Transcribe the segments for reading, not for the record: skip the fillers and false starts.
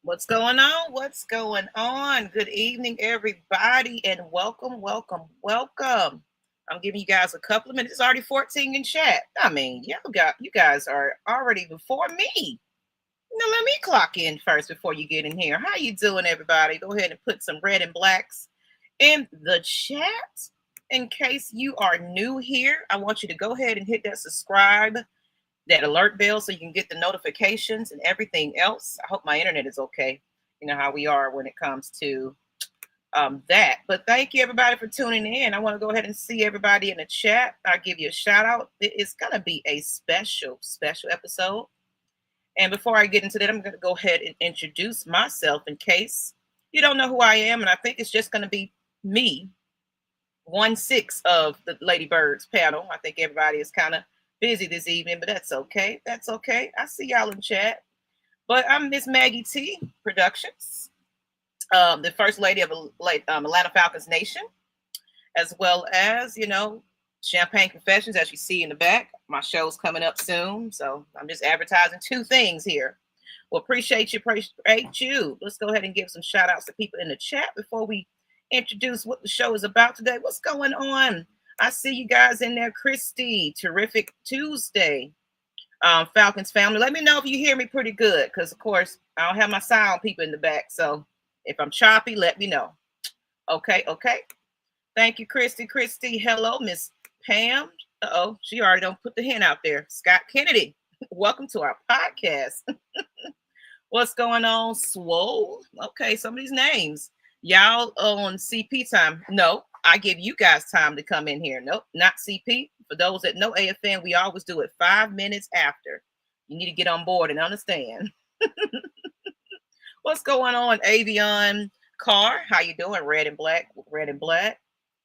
What's going on? What's going on? Good evening, everybody, and welcome. I'm giving you guys a couple of minutes. It's already 14 in chat. I mean, you guys are already before me. Now let me clock in first before you get in here. How you doing, everybody? Go ahead and put some red and blacks in the chat. In case you are new here, I want you to go ahead and hit that subscribe, that alert bell, so you can get the notifications and everything else. I hope my internet is okay. You know how we are when it comes to that. But thank you, everybody, for tuning in. I want to go ahead and see everybody in the chat. I'll give you a shout out. It's going to be a special episode. And before I get into that, I'm going to go ahead and introduce myself in case you don't know who I am. And I think it's just going to be me, 1/6 of the Lady Birds panel. I think everybody is kind of busy this evening, but that's okay. That's okay. I see y'all in chat. But I'm Miss Maggie T Productions, the first lady of Atlanta Falcons Nation, as well as, Champagne Confessions, as you see in the back. My show's coming up soon, so I'm just advertising two things here. Well, appreciate you. Let's go ahead and give some shout outs to people in the chat before we introduce what the show is about today. What's going on? I see you guys in there. Christy, terrific Tuesday. Falcons family, let me know if you hear me pretty good, because, of course, I don't have my sound people in the back. So if I'm choppy, let me know. Okay. Thank you, Christy. Hello, Miss Pam. She already don't put the hint out there. Scott Kennedy, welcome to our podcast. What's going on, Swole? Okay, some of these names. Y'all on CP time. No, I give you guys time to come in here. Nope, not CP. For those that know AFN, we always do it 5 minutes after. You need to get on board and understand. What's going on, Avion Carr? How you doing? Red and black.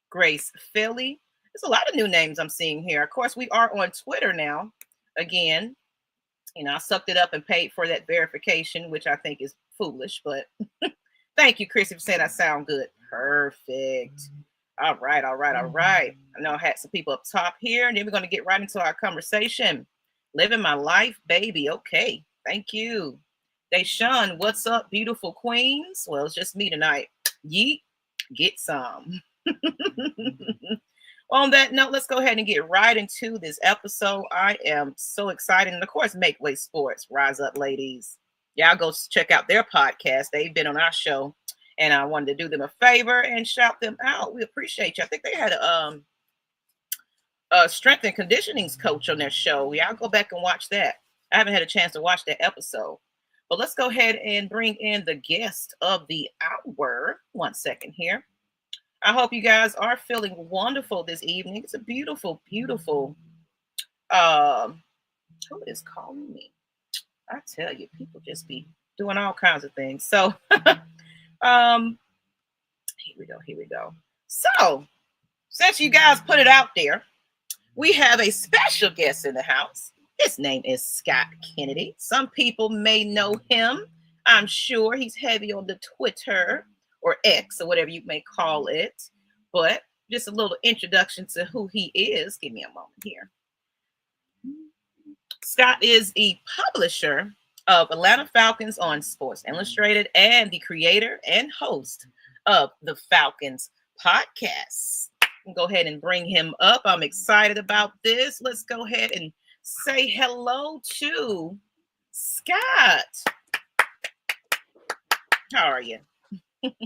Grace Philly. There's a lot of new names I'm seeing here. Of course, we are on Twitter now. Again, I sucked it up and paid for that verification, which I think is foolish, but thank you, Chris, for saying I sound good. Perfect. All right. I know I had some people up top here, and then we're going to get right into our conversation. Living my life, baby. Okay. Thank you. Deshaun, what's up, beautiful queens? Well, it's just me tonight. Yeet, get some. On that note, let's go ahead and get right into this episode. I am so excited. And, of course, Make Way Sports. Rise up, ladies. Y'all go check out their podcast. They've been on our show. And I wanted to do them a favor and shout them out. We appreciate you. I think they had a strength and conditioning coach on their show. Y'all go back and watch that. I haven't had a chance to watch that episode. But let's go ahead and bring in the guest of the hour. 1 second here. I hope you guys are feeling wonderful this evening. It's a beautiful, who is calling me? I tell you, people just be doing all kinds of things. So here we go. So, since you guys put it out there, we have a special guest in the house. His name is Scott Kennedy. Some people may know him. I'm sure he's heavy on the Twitter or X or whatever you may call it. But just a little introduction to who he is. Give me a moment here. Scott is the publisher of Atlanta Falcons on Sports Illustrated and the creator and host of the Falcons Podcast. Go ahead and bring him up. I'm excited about this. Let's go ahead and say hello to Scott. How are you?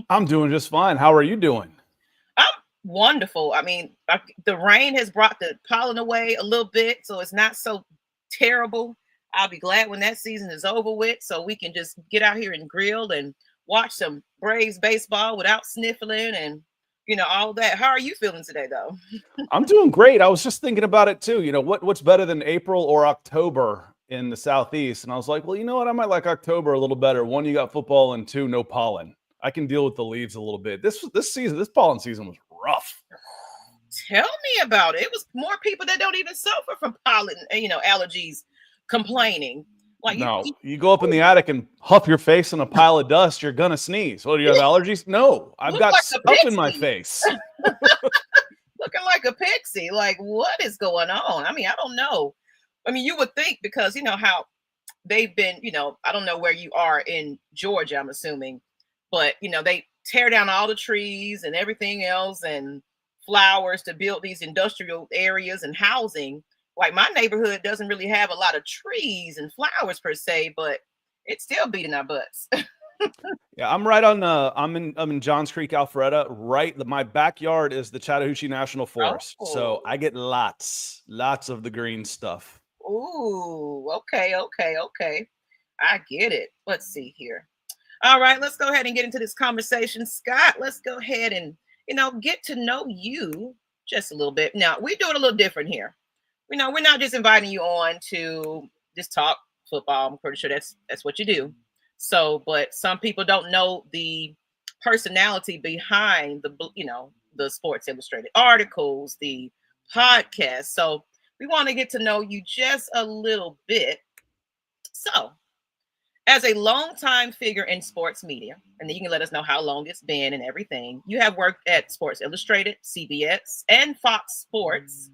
I'm doing just fine. How are you doing? I'm wonderful. I mean, the rain has brought the pollen away a little bit, so it's not so terrible. I'll be glad when that season is over with, so we can just get out here and grill and watch some Braves baseball without sniffling and, all that. How are you feeling today, though? I'm doing great. I was just thinking about it, too. What's better than April or October in the Southeast? And I was like, well, you know what? I might like October a little better. One, you got football, and two, no pollen. I can deal with the leaves a little bit. This pollen season was rough. Tell me about it. It was more people that don't even suffer from pollen, allergies complaining. Like you go up in the attic and huff your face in a pile of dust, you're gonna sneeze. Well, do you have allergies? No, I've got stuff in my face. Looking like a pixie. Like, what is going on? I mean, I don't know. I mean, you would think, because how they've been, I don't know where you are in Georgia, I'm assuming, but they tear down all the trees and everything else and flowers to build these industrial areas and housing. Like my neighborhood doesn't really have a lot of trees and flowers per se, but it's still beating our butts. Yeah, I'm right on. I'm in Johns Creek, Alpharetta. Right, my backyard is the Chattahoochee National Forest, so I get lots of the green stuff. Ooh, okay. I get it. Let's see here. All right, let's go ahead and get into this conversation. Scott, let's go ahead and, get to know you just a little bit. Now, we do it a little different here. We're not just inviting you on to just talk football. I'm pretty sure that's what you do. So, but some people don't know the personality behind the Sports Illustrated articles, the podcast. So we want to get to know you just a little bit. So, as a longtime figure in sports media, and then you can let us know how long it's been and everything, you have worked at Sports Illustrated, CBS, and Fox Sports.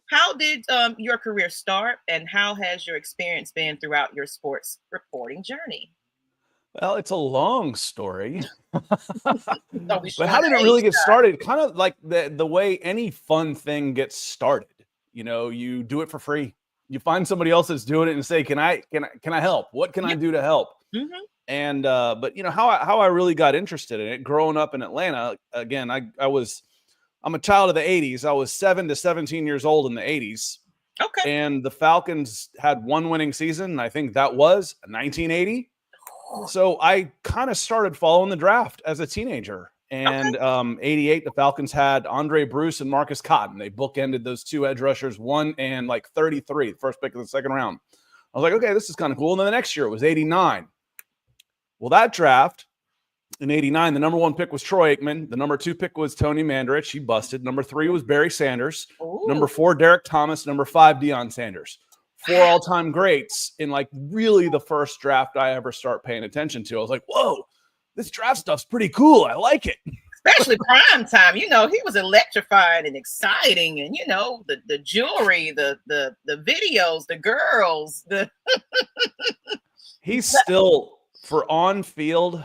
How did your career start, and how has your experience been throughout your sports reporting journey? Well, it's a long story. But how did it really get started? Kind of like the way any fun thing gets started. You do it for free. You find somebody else that's doing it and say, can I help? What can I do to help? Mm-hmm. And but how I really got interested in it growing up in Atlanta, again, I'm a child of the 80s. I was 7 to 17 years old in the 80s. Okay. And the Falcons had one winning season. And I think that was 1980. So I kind of started following the draft as a teenager. And 88, the Falcons had Andre Bruce and Marcus Cotton. They bookended those two edge rushers, 1 and 33, the first pick of the second round. I was like, okay, this is kind of cool. And then the next year it was 89. Well, that draft in 89, the number 1 pick was Troy Aikman. The number 2 pick was Tony Mandarich. He busted. Number 3 was Barry Sanders. Ooh. Number 4, Derek Thomas. Number 5, Deion Sanders. 4 all-time greats in really the first draft I ever start paying attention to. I was like, whoa, this draft stuff's pretty cool. I like it. Especially prime time. He was electrifying and exciting, and the jewelry, the videos, the girls, He's still, for on field,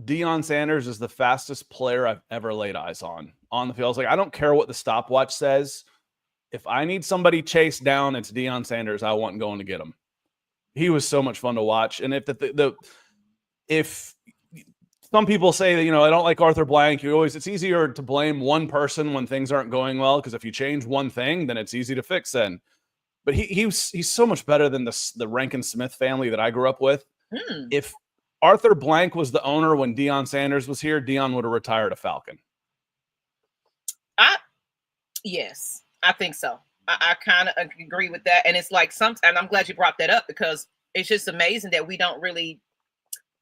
Deion Sanders is the fastest player I've ever laid eyes on the field. I was like, I don't care what the stopwatch says. If I need somebody chased down, it's Deion Sanders. I want going to get him. He was so much fun to watch. And if some people say that, I don't like Arthur Blank, it's easier to blame one person when things aren't going well, because if you change one thing, then it's easy to fix then. But he's so much better than the Rankin Smith family that I grew up with. If Arthur Blank was the owner when Deion Sanders was here, Deion would have retired a Falcon. Yes. I think so. I kind of agree with that. And it's like and I'm glad you brought that up, because it's just amazing that we don't really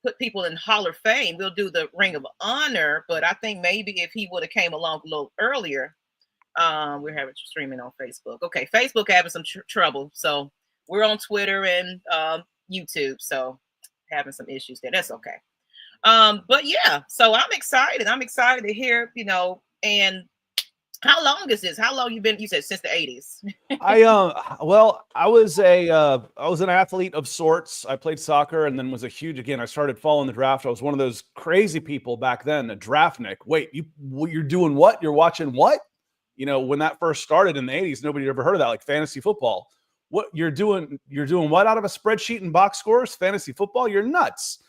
put people in Hall of Fame. We'll do the Ring of Honor, but I think maybe if he would have came along a little earlier, we're having streaming on Facebook. Okay, Facebook having some trouble. So we're on Twitter and YouTube. So having some issues there. That's okay. But yeah, so I'm excited. I'm excited to hear, and how long is this? How long you been? You said since the 80s. I was an athlete of sorts. I played soccer and then was I started following the draft. I was one of those crazy people back then, a draftnik. Wait, you're doing what? You're watching what? When that first started in the 80s, nobody had ever heard of that, like fantasy football. What you're doing what out of a spreadsheet and box scores? Fantasy football? You're nuts.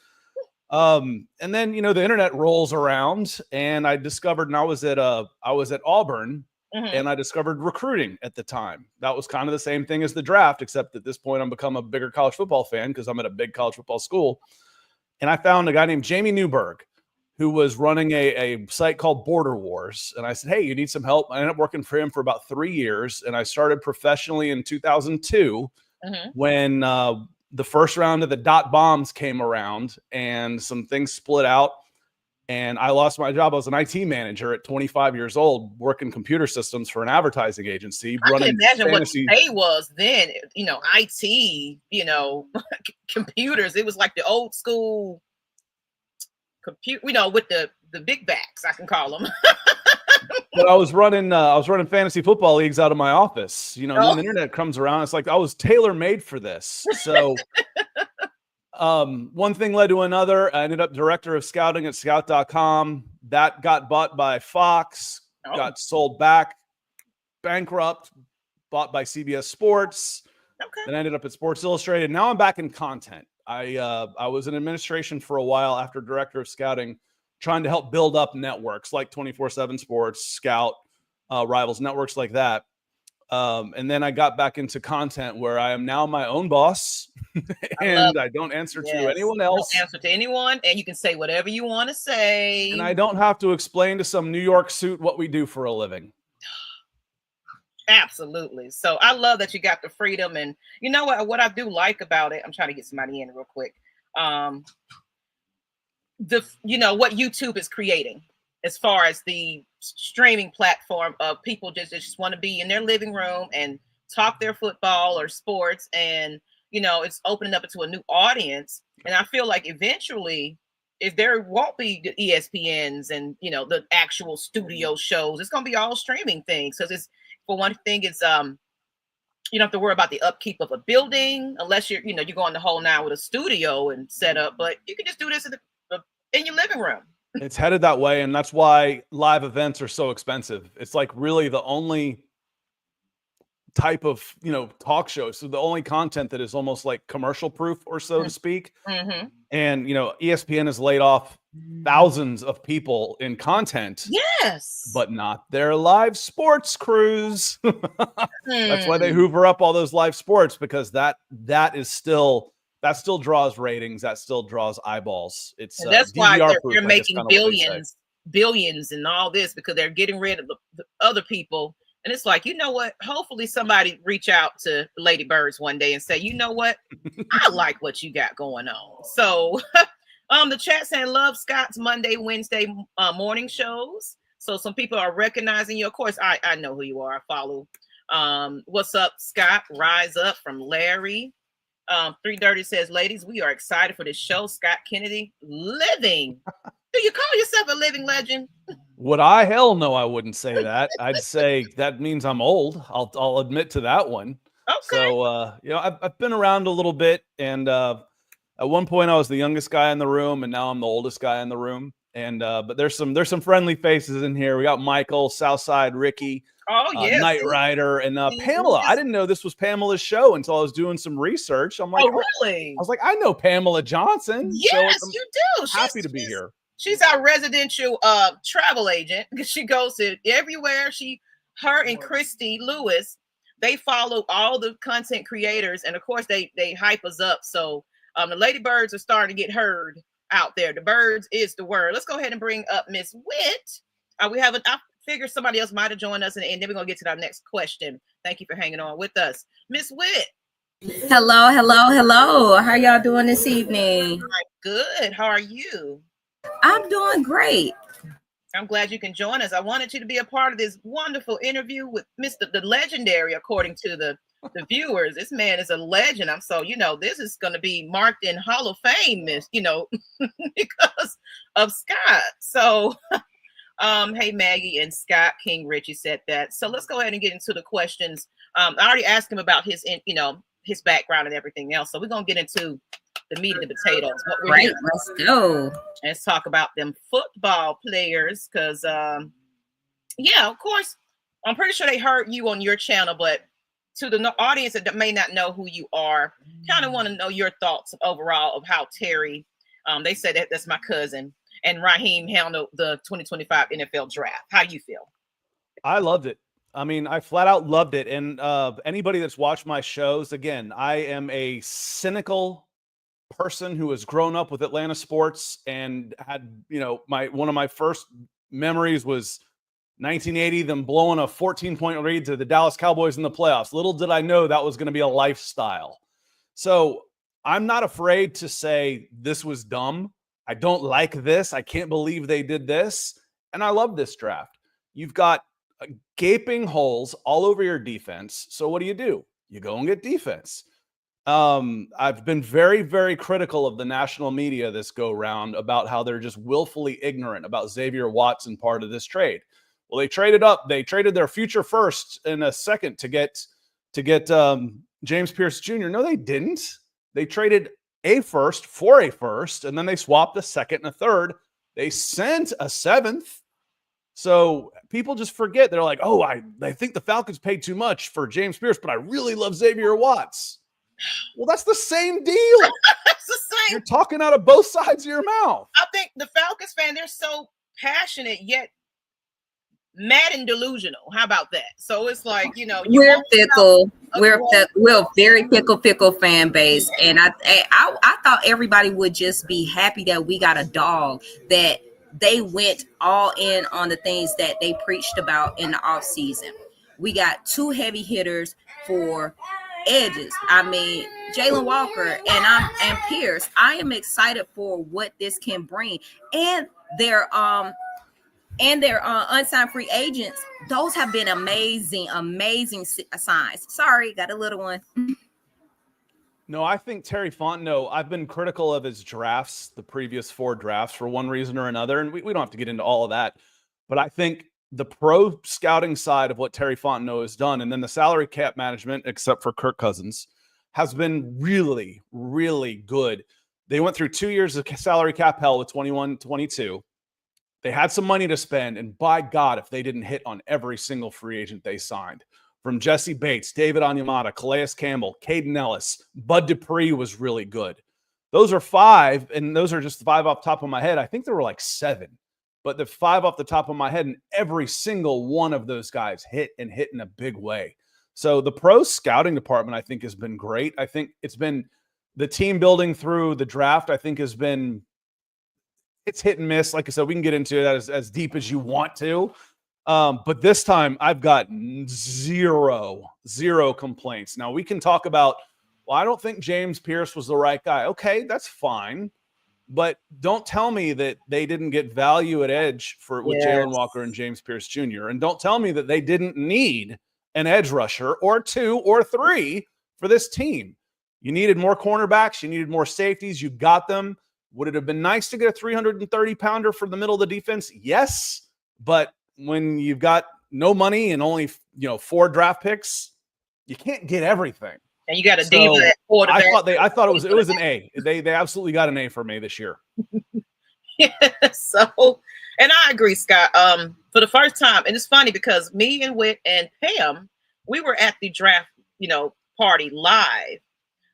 And then, the internet rolls around, and I discovered, and I was at Auburn, and I discovered recruiting at the time. That was kind of the same thing as the draft, except at this point I'm become a bigger college football fan because I'm at a big college football school. And I found a guy named Jamie Newberg, who was running a site called Border Wars. And I said, hey, you need some help? I ended up working for him for about 3 years. And I started professionally in 2002 when, the first round of the dot bombs came around and some things split out, and I lost my job. I was an IT manager at 25 years old, working computer systems for an advertising agency. I can imagine fantasy. What the pay was then, IT, computers. It was like the old school computer, with the big backs, I can call them. But I was running fantasy football leagues out of my office. When the internet comes around, it's like I was tailor-made for this. So One thing led to another. I ended up director of scouting at scout.com. That got bought by Fox, got sold back, bankrupt, bought by CBS Sports. Okay. Then I ended up at Sports Illustrated. Now I'm back in content. I was in administration for a while after director of scouting, trying to help build up networks like 24/7 Sports, Scout, Rivals, networks like that. And then I got back into content where I am now my own boss and I don't answer to anyone else. Don't answer to anyone, and you can say whatever you want to say. And I don't have to explain to some New York suit what we do for a living. Absolutely. So I love that you got the freedom. And you know what I do like about it, I'm trying to get somebody in real quick. What YouTube is creating as far as the streaming platform of people just want to be in their living room and talk their football or sports. And, it's opening up into a new audience. And I feel like eventually, if there won't be the ESPNs and, the actual studio shows, it's going to be all streaming things. Because it's, for one thing, it's you don't have to worry about the upkeep of a building unless you're going the whole nine with a studio and set up. But you can just do this in your living room. It's headed that way, and that's why live events are so expensive. It's like really the only type of talk show, so the only content that is almost like commercial proof, or so to speak. Mm-hmm. And ESPN has laid off thousands of people in content, but not their live sports crews. That's why they hoover up all those live sports, because that still draws ratings, that still draws eyeballs. It's that's why they're making billions and all this, because they're getting rid of the other people. And it's like, what? Hopefully somebody reach out to Lady Birds one day and say, I like what you got going on. So the chat saying love Scott's Monday, Wednesday morning shows. So some people are recognizing you. Of course, I know who you are. I follow. What's up, Scott? Rise up from Larry. 3 Dirty says, ladies, we are excited for this show. Scott Kennedy, living. Do you call yourself a living legend? Would I? Hell no, I wouldn't say that. I'd say that means I'm old. I'll admit to that one. Okay. So, I've been around a little bit, and at one point I was the youngest guy in the room, and now I'm the oldest guy in the room. And but there's some friendly faces in here. We got Michael, Southside Ricky, Knight Rider, and Pamela. I didn't know this was Pamela's show until I was doing some research. I'm like, oh, really? I was like, I know Pamela Johnson. Yes, you do. Happy to be here. She's our residential travel agent, because she goes to everywhere. Her and Christy Lewis, they follow all the content creators, and of course they hype us up. So the Lady Birds are starting to get heard out there. The birds is the word. Let's go ahead and bring up Miss Witt. I figure somebody else might have joined us, and then we're gonna get to our next question. Thank you for hanging on with us, Miss Witt. Hello. How y'all doing this evening? Good. How are you? I'm doing great. I'm glad you can join us. I wanted you to be a part of this wonderful interview with Mr. the Legendary, according to the viewers. This man is a legend. This is going to be marked in Hall of Fame, because of Scott. So, hey, Maggie and Scott, King Richie said that. So let's go ahead and get into the questions. I already asked him about his background and everything else. So we're going to get into the meat and the potatoes. Right, let's go. Let's talk about them football players, because, of course, I'm pretty sure they heard you on your channel, but to the audience that may not know who you are, kind of want to know your thoughts overall of how Terry, they said that's my cousin, and Raheem handled the 2025 NFL draft. How do you feel? I loved it. I mean, I flat out loved it. And anybody that's watched my shows, again, I am a cynical person who has grown up with Atlanta sports and had, one of my first memories was 1980, them blowing a 14-point lead to the Dallas Cowboys in the playoffs. Little did I know that was going to be a lifestyle. So I'm not afraid to say this was dumb. I don't like this. I can't believe they did this. And I love this draft. You've got gaping holes all over your defense. So what do? You go and get defense. I've been very, very critical of the national media this go round about how they're just willfully ignorant about Xavier Watson part of this trade. Well, they traded up. They traded their future first in a second to get James Pierce Jr. No, they didn't. They traded a first for a first, and then they swapped a second and a third. They sent a seventh. So people just forget. They're like, oh, I think the Falcons paid too much for James Pierce, but I really love Xavier Watts. Well, that's the same deal. That's the same. You're talking out of both sides of your mouth. I think the Falcons fan, they're so passionate yet mad and delusional. How about that? So it's like, we're fickle. We're very fickle fan base, and I thought everybody would just be happy that we got a dog, that they went all in on the things that they preached about in the offseason. We got 2 heavy hitters for edges. I mean, Jalen Walker and Pierce. I am excited for what this can bring, and their unsigned free agents. Those have been amazing signs. Sorry, got a little one. No, I think Terry Fontenot, I've been critical of his drafts, the previous 4 drafts, for one reason or another, and we don't have to get into all of that. But I think the pro scouting side of what Terry Fontenot has done, and then the salary cap management, except for Kirk Cousins, has been really, really good. They went through 2 years of salary cap hell with 21-22. They had some money to spend, and by God, if they didn't hit on every single free agent they signed, from Jesse Bates, David Onyemata, Calais Campbell, Caden Ellis, Bud Dupree was really good. Those are 5, and those are just 5 off the top of my head. I think there were like 7, but the 5 off the top of my head, and every single one of those guys hit in a big way. So the pro scouting department, I think, has been great. I think it's been the team building through the draft, I think, has been – it's hit and miss. Like I said, we can get into that as deep as you want to. But this time I've got zero complaints. Now we can talk about, well, I don't think James Pierce was the right guy. Okay, that's fine. But don't tell me that they didn't get value at edge with Jalen Walker and James Pierce Jr. And don't tell me that they didn't need an edge rusher or 2 or 3 for this team. You needed more cornerbacks. You needed more safeties. You got them. Would it have been nice to get a 330-pounder for the middle of the defense? Yes, but when you've got no money and only 4 draft picks, you can't get everything. And you got a diva at quarterback. I thought it was an A. They absolutely got an A for me this year. Yeah. So, and I agree, Scott. For the first time, and it's funny because me and Whit and Pam, we were at the draft, party live.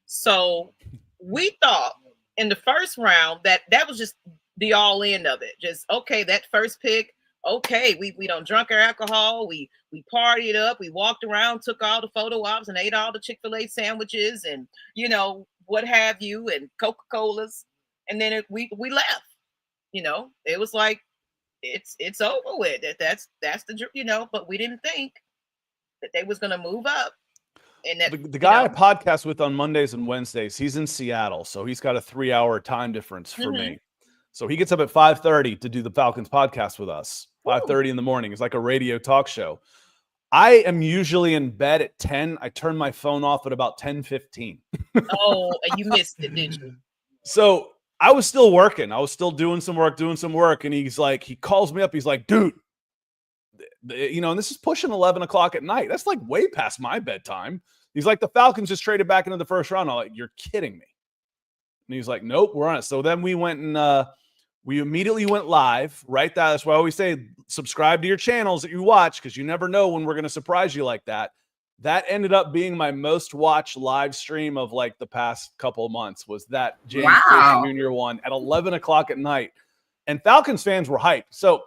So we thought in the first round that was just the all in of it. Just, okay, that first pick, okay, we don't drunk our alcohol, we partied up, we walked around, took all the photo ops and ate all the Chick-fil-A sandwiches and what have you, and Coca-Colas, and then we left. It was like it's over with. That's the but we didn't think that they was gonna move up. And that, the guy I podcast with on Mondays and Wednesdays, he's in Seattle, so he's got a 3-hour time difference for me. So he gets up at 5:30 to do the Falcons podcast with us. 5:30 in the morning. It's like a radio talk show. I am usually in bed at 10. I turn my phone off at about 10:15. Oh, you missed it, didn't you? So I was still working. I was still doing some work. And he's like, he calls me up. He's like, dude, and this is pushing 11 o'clock at night. That's like way past my bedtime. He's like, the Falcons just traded back into the first round. I'm like, you're kidding me. And he's like, nope, we're on it. So then we went and we immediately went live, right? That's why I always say subscribe to your channels that you watch, because you never know when we're going to surprise you like that. That ended up being my most watched live stream of like the past couple of months, was that James Pierce Jr. one at 11 o'clock at night. And Falcons fans were hyped. So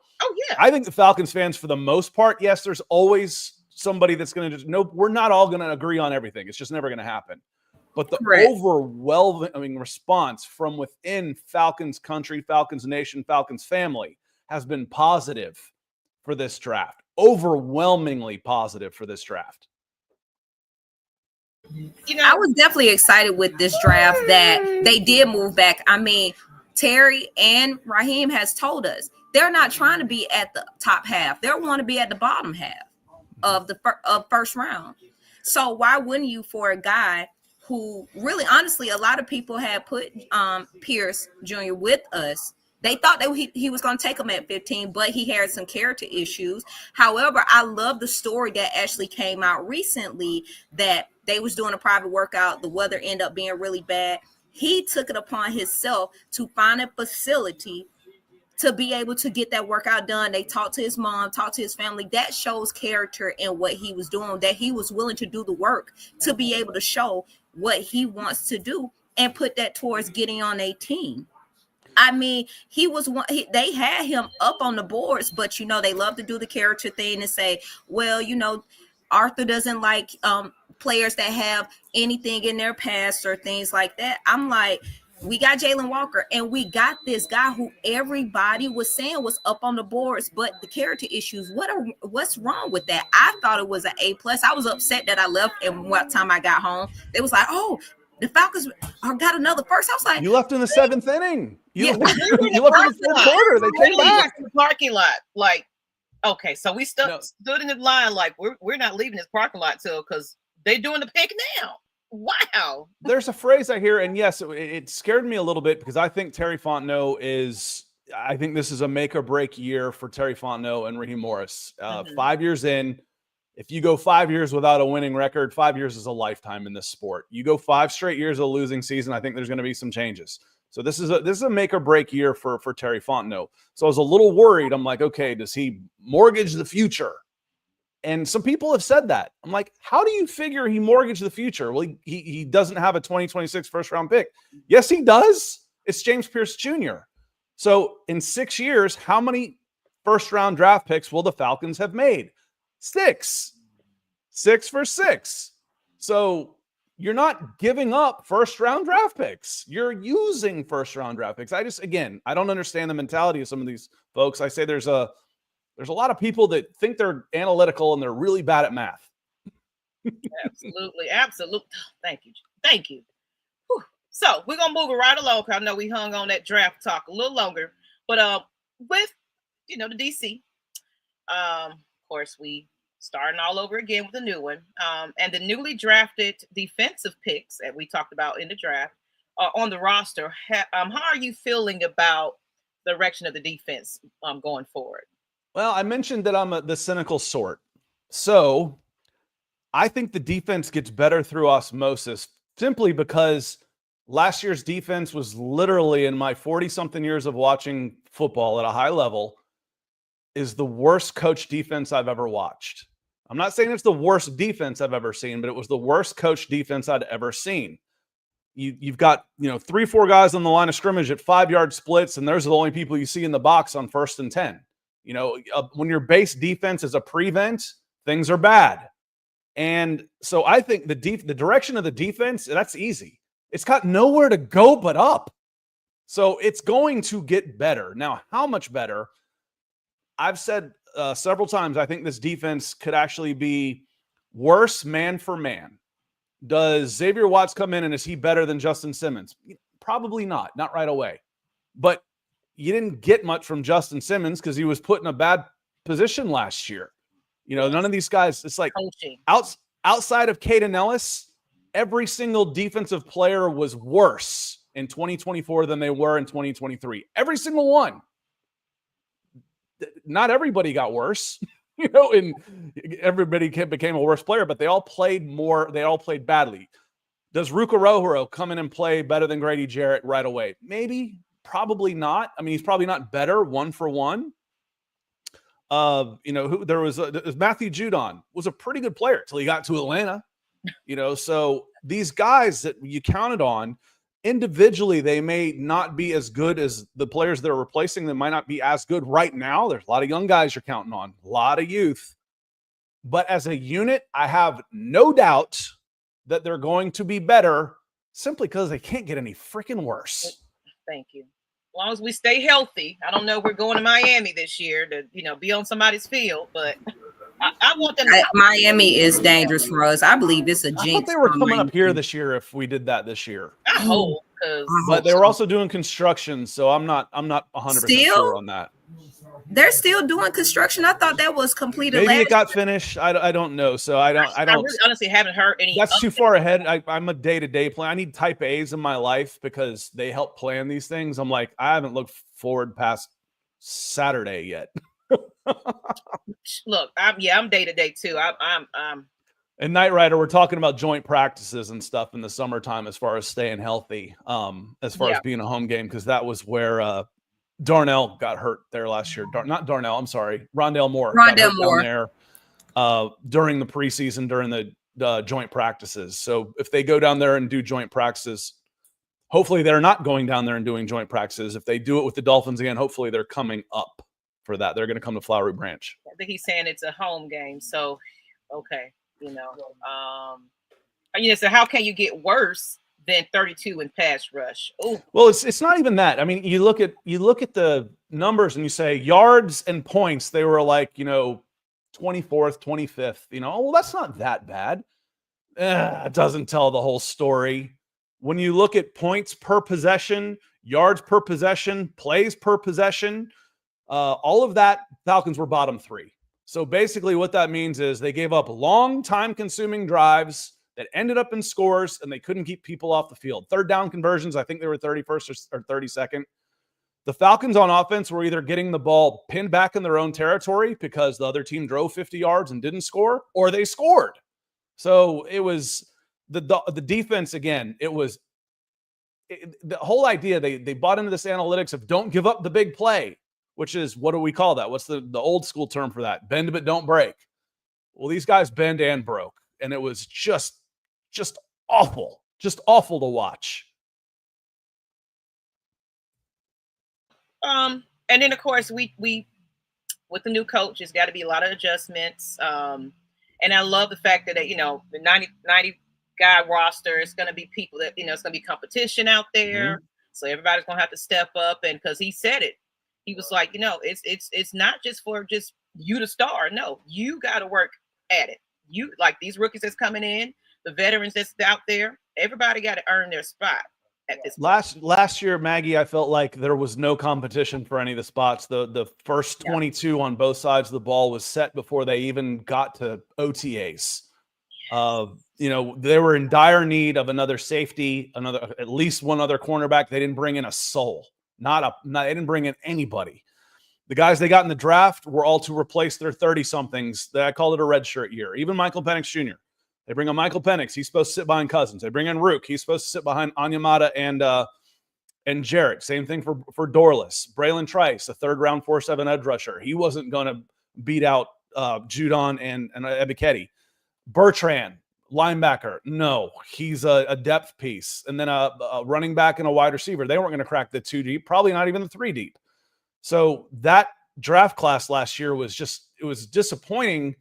I think the Falcons fans, for the most part, yes, there's always somebody that's going to we're not all going to agree on everything. It's just never going to happen. But the overwhelming response from within Falcons country, Falcons nation, Falcons family has been positive for this draft. Overwhelmingly positive for this draft. I was definitely excited with this draft that they did move back. I mean, Terry and Raheem has told us they're not trying to be at the top half. They want to be at the bottom half of the first round. So why wouldn't you, for a guy who really, honestly, a lot of people had put Pierce Jr. with us. They thought that he was going to take him at 15, but he had some character issues. However, I love the story that actually came out recently that they was doing a private workout. The weather ended up being really bad. he took it upon himself to find a facility to be able to get that workout done. They talked to his mom, talked to his family. That shows character in what he was doing, that he was willing to do the work to be able to show what he wants to do and put that towards getting on a team. I mean, they had him up on the boards, but, they love to do the character thing and say, well, Arthur doesn't like players that have anything in their past or things like that. I'm like, we got Jalen Walker, and we got this guy who everybody was saying was up on the boards, but the character issues, what's wrong with that? I thought it was an A+. I was upset that I left, and what time I got home, it was like, oh, the Falcons got another first. I was like, you left in the 7th inning. You left in the 4th quarter. They came back to the parking lot. Like, okay, so we stood in the line like we're not leaving this parking lot till because they're doing the pick now. Wow. There's a phrase I hear, and yes, it scared me a little bit because I think Terry Fontenot I think this is a make or break year for Terry Fontenot and Raheem Morris. 5 years in, if you go 5 years without a winning record, 5 years is a lifetime in this sport. You go 5 straight years of a losing season, I think there's going to be some changes. So this is a make or break year for Terry Fontenot. So I was a little worried. I'm like, okay, does he mortgage the future? And some people have said that. I'm like, how do you figure he mortgaged the future? Well, he doesn't have a 2026 first round pick. Yes, he does. It's James Pierce Jr. So in 6 years, how many first round draft picks will the Falcons have made? 6. 6 for 6. So you're not giving up first round draft picks. You're using first round draft picks. I don't understand the mentality of some of these folks. I say there's a lot of people that think they're analytical and they're really bad at math. Absolutely. Thank you. Whew. So we're going to move it right along. I know we hung on that draft talk a little longer, but with, the DC, of course, we starting all over again with a new one. And the newly drafted defensive picks that we talked about in the draft on the roster. How are you feeling about the direction of the defense going forward? Well, I mentioned that I'm the cynical sort. So I think the defense gets better through osmosis simply because last year's defense was literally, in my 40-something years of watching football at a high level, is the worst coach defense I've ever watched. I'm not saying it's the worst defense I've ever seen, but it was the worst coach defense I'd ever seen. You've got 3-4 guys on the line of scrimmage at 5-yard splits, and those are the only people you see in the box on 1st and 10. When your base defense is a prevent, things are bad. And so I think the direction of the defense, that's easy. It's got nowhere to go but up. So it's going to get better. Now, how much better? I've said several times, I think this defense could actually be worse man for man. Does Xavier Watts come in and is he better than Justin Simmons? Probably not right away. But you didn't get much from Justin Simmons because he was put in a bad position last year. None of these guys, it's like outside of Caden Ellis, every single defensive player was worse in 2024 than they were in 2023. Every single one. Not everybody got worse, and everybody became a worse player, but they all played more. They all played badly. Does Ruka Rohoro come in and play better than Grady Jarrett right away? Maybe. Probably not. I mean, he's probably not better 1-for-1. There was Matthew Judon was a pretty good player until he got to Atlanta. So these guys that you counted on individually, they may not be as good as the players that are replacing them. Might not be as good right now. There's a lot of young guys you're counting on, a lot of youth. But as a unit, I have no doubt that they're going to be better simply because they can't get any freaking worse. Thank you. As long as we stay healthy. I don't know if we're going to Miami this year to, be on somebody's field, but I want them. Miami is dangerous for us. I believe it's a jinx. I thought they were coming up here this year if we did that this year. I hope. But they were also doing construction, so I'm not 100% sure on that. They're still doing construction. I thought that was completed. Maybe it got finished. I don't know. So I don't. I really honestly haven't heard any. That's too far ahead. I'm a day-to-day plan. I need type A's in my life because they help plan these things. I'm like, I haven't looked forward past Saturday yet. Look, I'm day-to-day too. I'm And Knight Rider, we're talking about joint practices and stuff in the summertime as far as staying healthy, as far as being a home game, because that was where Darnell got hurt there last year. Not Darnell, I'm sorry. Rondale Moore got hurt down there during the preseason, during the joint practices. So if they go down there and do joint practices, hopefully they're not going down there and doing joint practices. If they do it with the Dolphins again, hopefully they're coming up for that. They're going to come to Flowery Branch. I think he's saying it's a home game. So, okay. So how can you get worse than 32 in pass rush? Ooh. Well, it's not even that. I mean, you look at the numbers and you say yards and points, they were like, 24th, 25th, well, that's not that bad. It doesn't tell the whole story. When you look at points per possession, yards per possession, plays per possession, all of that, Falcons were bottom 3. So basically what that means is they gave up long time-consuming drives that ended up in scores, and they couldn't keep people off the field. Third down conversions, I think they were 31st or 32nd. The Falcons on offense were either getting the ball pinned back in their own territory because the other team drove 50 yards and didn't score, or they scored. So it was the defense, again, the whole idea, they bought into this analytics of don't give up the big play, which is, what do we call that? What's the old school term for that? Bend but don't break. Well, these guys bend and broke, and it was just awful to watch. And then of course we with the new coach, there's got to be a lot of adjustments. And I love the fact that the 90 guy roster is going to be people that it's going to be competition out there. Mm-hmm. So everybody's going to have to step up, and because he said it. He was like, it's not just for just you to star. No, you got to work at it. You, like these rookies that's coming in, the veterans that's out there, everybody got to earn their spot at this point. Last year, Maggie, I felt like there was no competition for any of the spots. The first 22 on both sides of the ball was set before they even got to OTAs. They were in dire need of another safety, at least one other cornerback. They didn't bring in a soul. They didn't bring in anybody. The guys they got in the draft were all to replace their 30-somethings. I called it a redshirt year. Even Michael Penix Jr. They bring in Michael Penix. He's supposed to sit behind Cousins. They bring in Rook. He's supposed to sit behind Onyemata and Jarrett. Same thing for Dorless. Braylon Trice, a third-round 4-7 edge rusher. He wasn't going to beat out Judon and Ebiketie. Bertrand, linebacker, no, he's a depth piece. And then a running back and a wide receiver. They weren't going to crack the 2 deep, probably not even the 3 deep. So that draft class last year was it was disappointing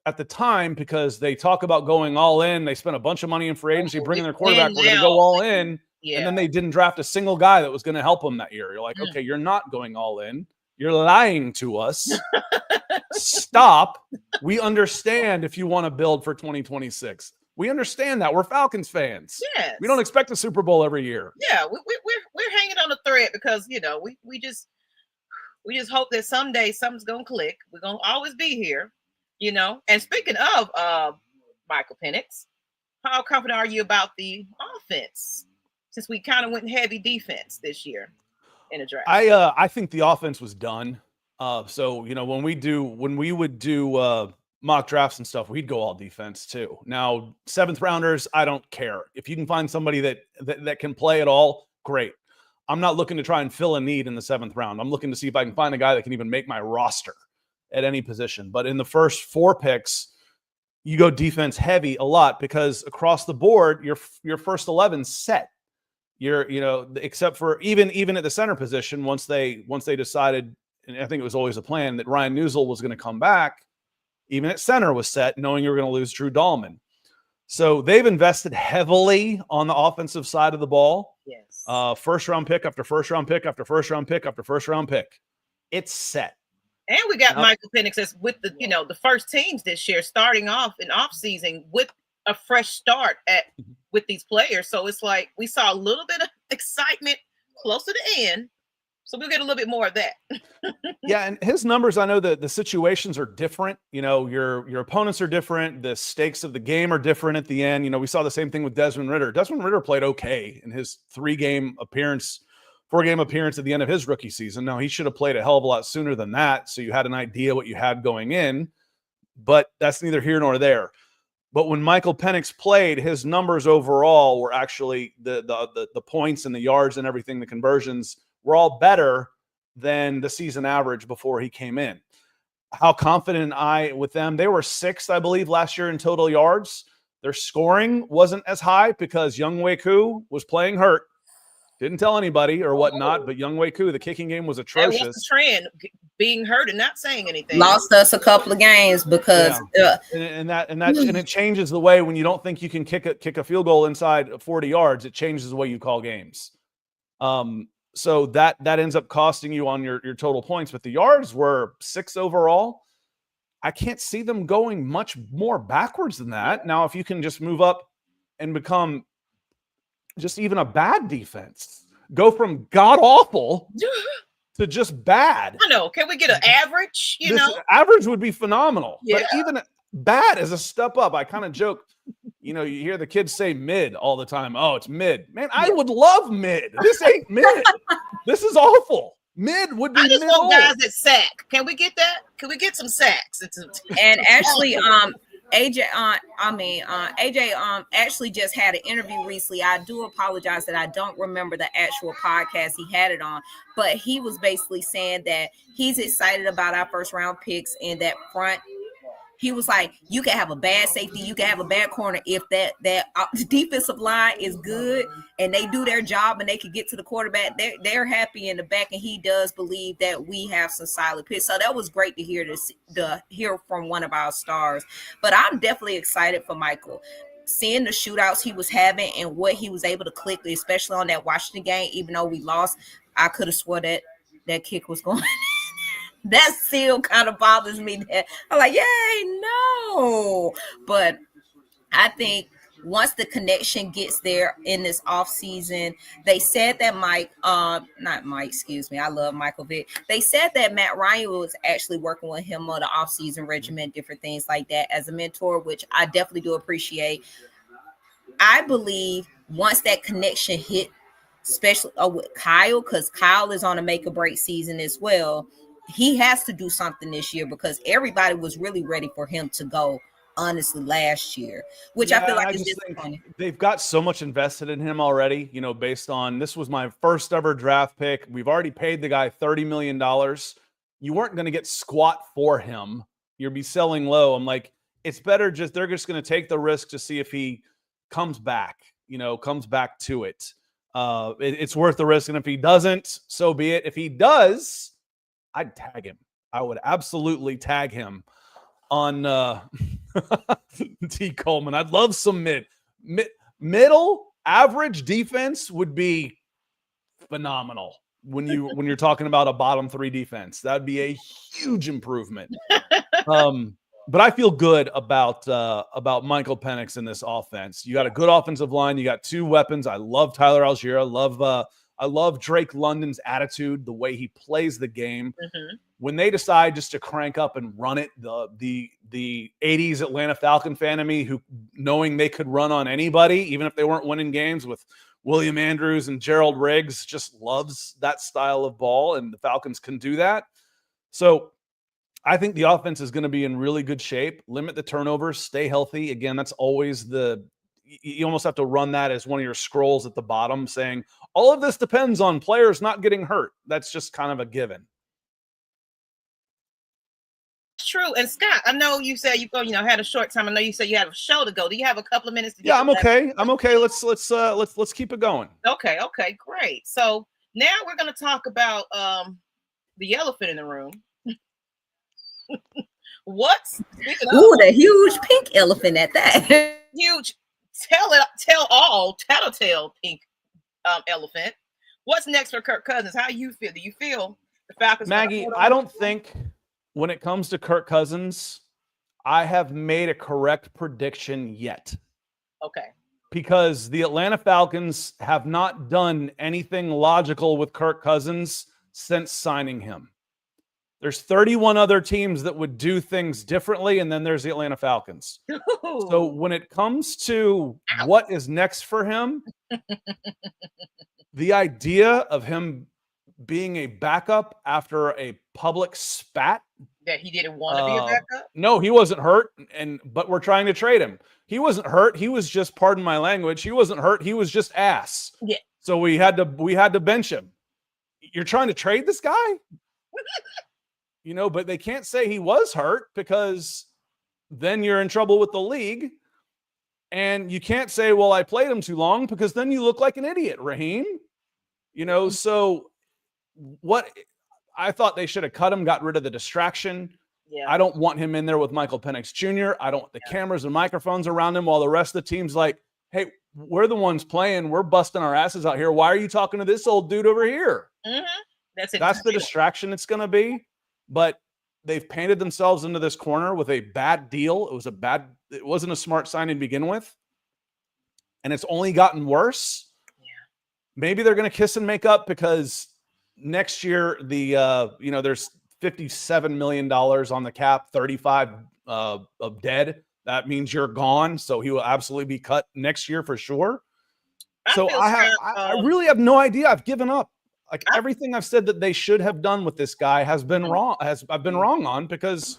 at the time, because they talk about going all in. They spent a bunch of money in free agency, bringing their quarterback. We're going to go all in. Yeah. And then they didn't draft a single guy that was going to help them that year. You're like, okay, you're not going all in. You're lying to us. Stop. We understand if you want to build for 2026. We understand that. We're Falcons fans. Yes. We don't expect a Super Bowl every year. Yeah, we're hanging on a thread because we just hope that someday something's gonna click. We're gonna always be here, And speaking of Michael Penix, how confident are you about the offense, since we kind of went heavy defense this year in a draft? I think the offense was done. So when we would do mock drafts and stuff, we'd go all defense too. Now, 7th rounders, I don't care. If you can find somebody that can play at all, great. I'm not looking to try and fill a need in the 7th round. I'm looking to see if I can find a guy that can even make my roster at any position. But in the first 4 picks, you go defense heavy a lot, because across the board, your first 11 set. Except for even at the center position, once they decided, and I think it was always a plan, that Ryan Newsel was going to come back, even at center was set, knowing you were going to lose Drew Dahlman. So they've invested heavily on the offensive side of the ball. Yes. First round pick after first round pick after first round pick after first round pick. It's set. And we got Michael Penix as with the first teams this year, starting off in offseason with a fresh start with these players. So it's like we saw a little bit of excitement close to the end. So we'll get a little bit more of that. Yeah, and his numbers, I know that the situations are different. Your opponents are different. The stakes of the game are different at the end. We saw the same thing with Desmond Ridder. Desmond Ridder played okay in his 4-game appearance at the end of his rookie season. Now, he should have played a hell of a lot sooner than that, so you had an idea what you had going in, but that's neither here nor there. But when Michael Penix played, his numbers overall were actually the points and the yards and everything, the conversions were all better than the season average before he came in. How confident I with them? They were 6th, I believe, last year in total yards. Their scoring wasn't as high because Younghoe Koo was playing hurt. Didn't tell anybody or whatnot, but Younghoe Koo, the kicking game was atrocious. That was the trend, being hurt and not saying anything. Lost us a couple of games because and it changes the way when you don't think you can kick a field goal inside 40 yards. It changes the way you call games. So that ends up costing you on your total points. But the yards were 6 overall. I can't see them going much more backwards than that. Now, if you can just move up and become just even a bad defense, go from god awful to just bad. I know. Can we get an average? Average would be phenomenal. Yeah. But even bad is a step up. I kind of joke. You hear the kids say mid all the time. Oh, it's mid. Man, I would love mid. This ain't mid. This is awful. Mid would be. I just want guys that sack. Can we get that? Can we get some sacks? And actually, AJ actually just had an interview recently. I do apologize that I don't remember the actual podcast he had it on, but he was basically saying that he's excited about our first round picks in that front. He was like, you can have a bad safety, you can have a bad corner. If that defensive line is good and they do their job and they can get to the quarterback, they're happy in the back. And he does believe that we have some solid picks. So that was great to hear from one of our stars. But I'm definitely excited for Michael. Seeing the shootouts he was having and what he was able to click, especially on that Washington game, even though we lost, I could have swore that kick was going. That still kind of bothers me. That I'm like, yay, no. But I think once the connection gets there in this offseason, they said that I love Michael Vick. They said that Matt Ryan was actually working with him on the offseason regimen, different things like that as a mentor, which I definitely do appreciate. I believe once that connection hit, especially with Kyle, because Kyle is on a make or break season as well. He has to do something this year because everybody was really ready for him to go, honestly, last year, which I feel like is disappointing. They've got so much invested in him already, based on this was my first ever draft pick. We've already paid the guy $30 million. You weren't going to get squat for him. You'll be selling low. I'm like, it's better they're just going to take the risk to see if he comes back, comes back to it. It's worth the risk. And if he doesn't, so be it. If he does, I'd tag him. I would absolutely tag him on T. Coleman. I'd love some middle average defense would be phenomenal when you're talking about a bottom 3 defense. That'd be a huge improvement. But I feel good about Michael Penix in this offense. You got a good offensive line. You got 2 weapons. I love Tyler Algier. I love Drake London's attitude, the way he plays the game. Mm-hmm. When they decide just to crank up and run it, the 80s Atlanta Falcon fan of me, who knowing they could run on anybody, even if they weren't winning games, with William Andrews and Gerald Riggs, just loves that style of ball, and the Falcons can do that. So I think the offense is going to be in really good shape. Limit the turnovers, stay healthy. Again, that's always you almost have to run that as one of your scrolls at the bottom, saying all of this depends on players not getting hurt. That's just kind of a given. True. And Scott, I know you said you had a short time. I know you said you had a show to go. Do you have a couple of minutes to get I'm okay. I'm okay. Let's keep it going. Okay, great. So now we're going to talk about the elephant in the room. The huge pink elephant at that. Huge tattletale pink elephant. What's next for Kirk Cousins? How you feel? Do you feel the Falcons? Maggie, I don't think when it comes to Kirk Cousins, I have made a correct prediction yet. Okay. Because the Atlanta Falcons have not done anything logical with Kirk Cousins since signing him. There's 31 other teams that would do things differently, and then there's the Atlanta Falcons. So when it comes to what is next for him, the idea of him being a backup after a public spat That he didn't want to be a backup? No, he wasn't hurt, but we're trying to trade him. He wasn't hurt. He was just, pardon my language, he wasn't hurt. He was just ass. Yeah. So we had to bench him. You're trying to trade this guy? But they can't say he was hurt because then you're in trouble with the league. And you can't say, well, I played him too long, because then you look like an idiot, Raheem. So what I thought they should have cut him, got rid of the distraction. Yeah. I don't want him in there with Michael Penix Jr. I don't want the cameras and microphones around him while the rest of the team's like, hey, we're the ones playing. We're busting our asses out here. Why are you talking to this old dude over here? Mm-hmm. That's the distraction it's going to be. But they've painted themselves into this corner with a bad deal. It wasn't a smart signing to begin with. And it's only gotten worse. Yeah. Maybe they're going to kiss and make up, because next year, there's $57 million on the cap, 35 of dead. That means you're gone. So he will absolutely be cut next year for sure. I really have no idea. I've given up. Everything I've said that they should have done with this guy I've been wrong on, because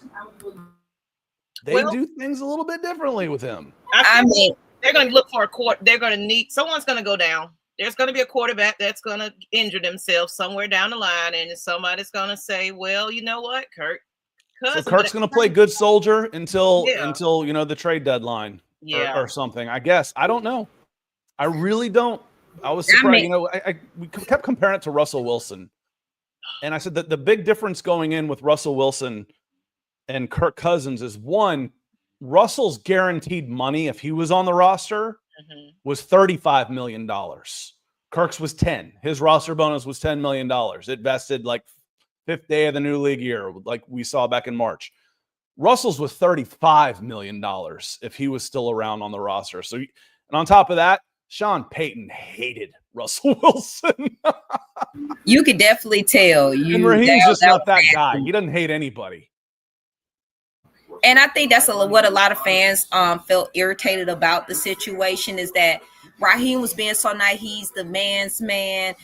they do things a little bit differently with him. I mean, they're going to look for a court. They're going to need, someone's going to go down. There's going to be a quarterback that's going to injure themselves somewhere down the line, and somebody's going to say, well, you know what, Kirk? So Kirk's going to play good soldier until the trade deadline or something, I guess. I don't know. I really don't. I was surprised. We kept comparing it to Russell Wilson. And I said that the big difference going in with Russell Wilson and Kirk Cousins is, one, Russell's guaranteed money, if he was on the roster, was $35 million. Kirk's was 10. His roster bonus was $10 million. It vested like fifth day of the new league year, like we saw back in March. Russell's was $35 million if he was still around on the roster. So, and on top of that, Sean Payton hated Russell Wilson. You could definitely tell. And Raheem's just not that guy. He doesn't hate anybody. And I think that's what a lot of fans felt irritated about the situation, is that Raheem was being so nice. He's the man's man.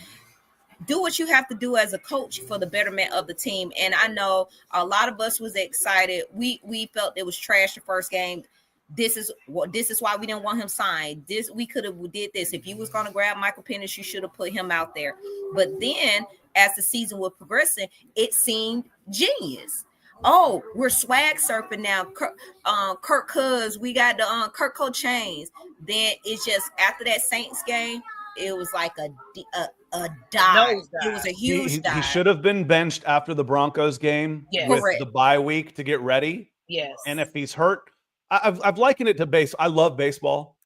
Do what you have to do as a coach for the betterment of the team. And I know a lot of us was excited. We felt it was trash the first game. This is why we didn't want him signed. We could have did this. If you was going to grab Michael Penix, you should have put him out there. But then as the season was progressing, it seemed genius. Oh, we're swag surfing now. Kirk Cousins, we got the Kirk chains. Then it's just after that Saints game, it was like a dive. It was a huge dive. He should have been benched after the Broncos game with the bye week to get ready. Yes. And if he's hurt, I've likened it to base. I love baseball.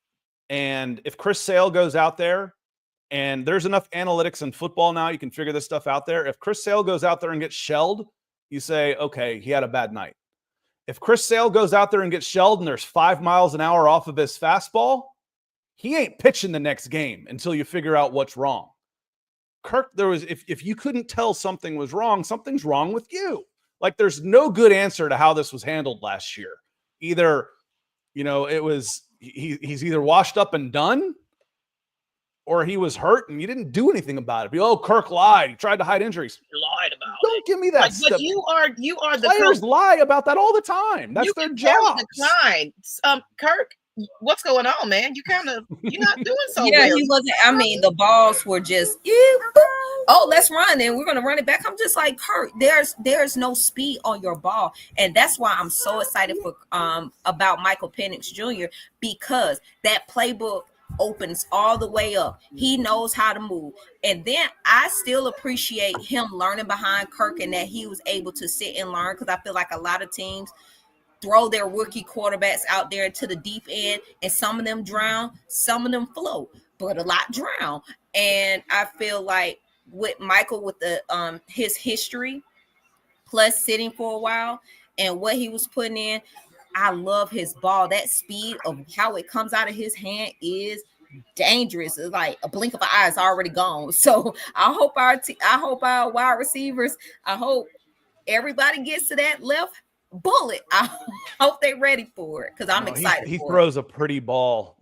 And if Chris Sale goes out there, and there's enough analytics in football now, you can figure this stuff out there. If Chris Sale goes out there and gets shelled, you say, okay, he had a bad night. If Chris Sale goes out there and gets shelled and there's 5 miles an hour off of his fastball, he ain't pitching the next game until you figure out what's wrong. Kirk, if you couldn't tell something was wrong, something's wrong with you. Like, there's no good answer to how this was handled last year. Either, it was he's either washed up and done, or he was hurt and you didn't do anything about it. Kirk lied. He tried to hide injuries. He lied about it. Don't give me that stuff. But you are the players lie about that all the time. That's their job. Kirk, what's going on, man? You're not doing so yeah, well. He wasn't. I mean, the balls were just, let's run, and we're gonna run it back. I'm just like, Kirk, there's no speed on your ball, and that's why I'm so excited for about Michael Penix Jr. because that playbook opens all the way up. He knows how to move. And then I still appreciate him learning behind Kirk, and that he was able to sit and learn, because I feel like a lot of teams throw their rookie quarterbacks out there to the deep end, and some of them drown, some of them float, but a lot drown. And I feel like with Michael, with the his history plus sitting for a while and what he was putting in, I love his ball. That speed of how it comes out of his hand is dangerous. It's like a blink of an eye, it's already gone. So I hope our wide receivers, I hope everybody gets to that left bullet. I hope they're ready for it, because I'm excited. He throws a pretty ball.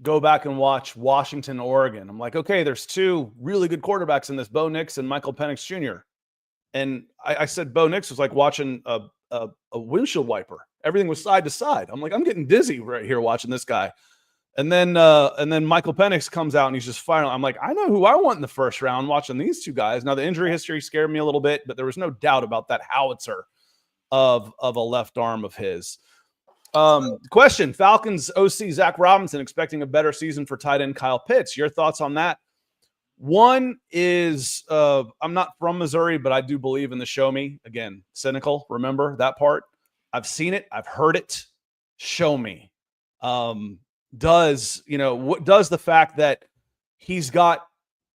Go back and watch Washington, Oregon. I'm like, okay, there's two really good quarterbacks in this, Bo Nix and Michael Penix Jr. And I said Bo Nix was like watching a windshield wiper. Everything was side to side. I'm like, I'm getting dizzy right here watching this guy. And then Michael Penix comes out and he's just firing. I'm like, I know who I want in the first round watching these two guys. Now, the injury history scared me a little bit, but there was no doubt about that howitzer of a left arm of his. Question, Falcons OC Zach Robinson expecting a better season for tight end Kyle Pitts. Your thoughts on that? One is I'm not from Missouri, but I do believe in the show me. Again, cynical, remember that part? I've seen it. I've heard it. Show me. Does the fact that he's got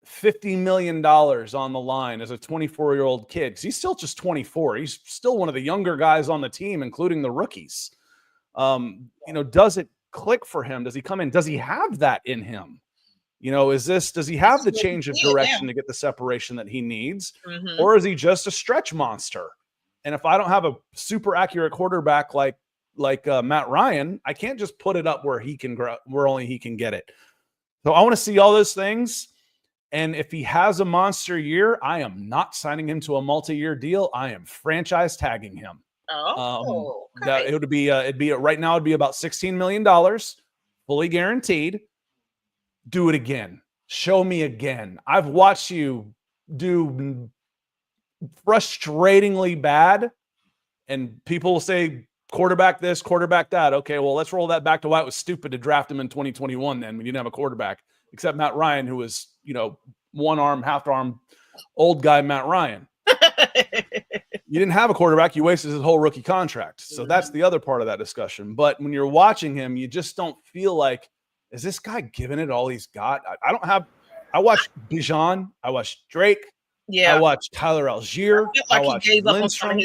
$50 million on the line as a 24-year-old kid, because he's still just 24. He's still one of the younger guys on the team, including the rookies. Does it click for him? Does he come in? Does he have that in him? Does he have the change of direction to get the separation that he needs? Mm-hmm. Or is he just a stretch monster? And if I don't have a super accurate quarterback like Matt Ryan, I can't just put it up where he can grow, where only he can get it. So I want to see all those things. And if he has a monster year, I am not signing him to a multi-year deal. I am franchise tagging him. Oh, okay. That it'd be right now it'd be about $16 million, fully guaranteed. Do it again. Show me again. I've watched you do frustratingly bad, and people will say quarterback this, quarterback that. Okay, well, let's roll that back to why it was stupid to draft him in 2021 then when you didn't have a quarterback, except Matt Ryan, who was, one arm, half arm, old guy Matt Ryan. You didn't have a quarterback. You wasted his whole rookie contract. So that's the other part of that discussion. But when you're watching him, you just don't feel like, is this guy giving it all he's got? I watched Bijan. I watched Drake. Yeah. I watched Tyler Algier. I watched Lindstrom.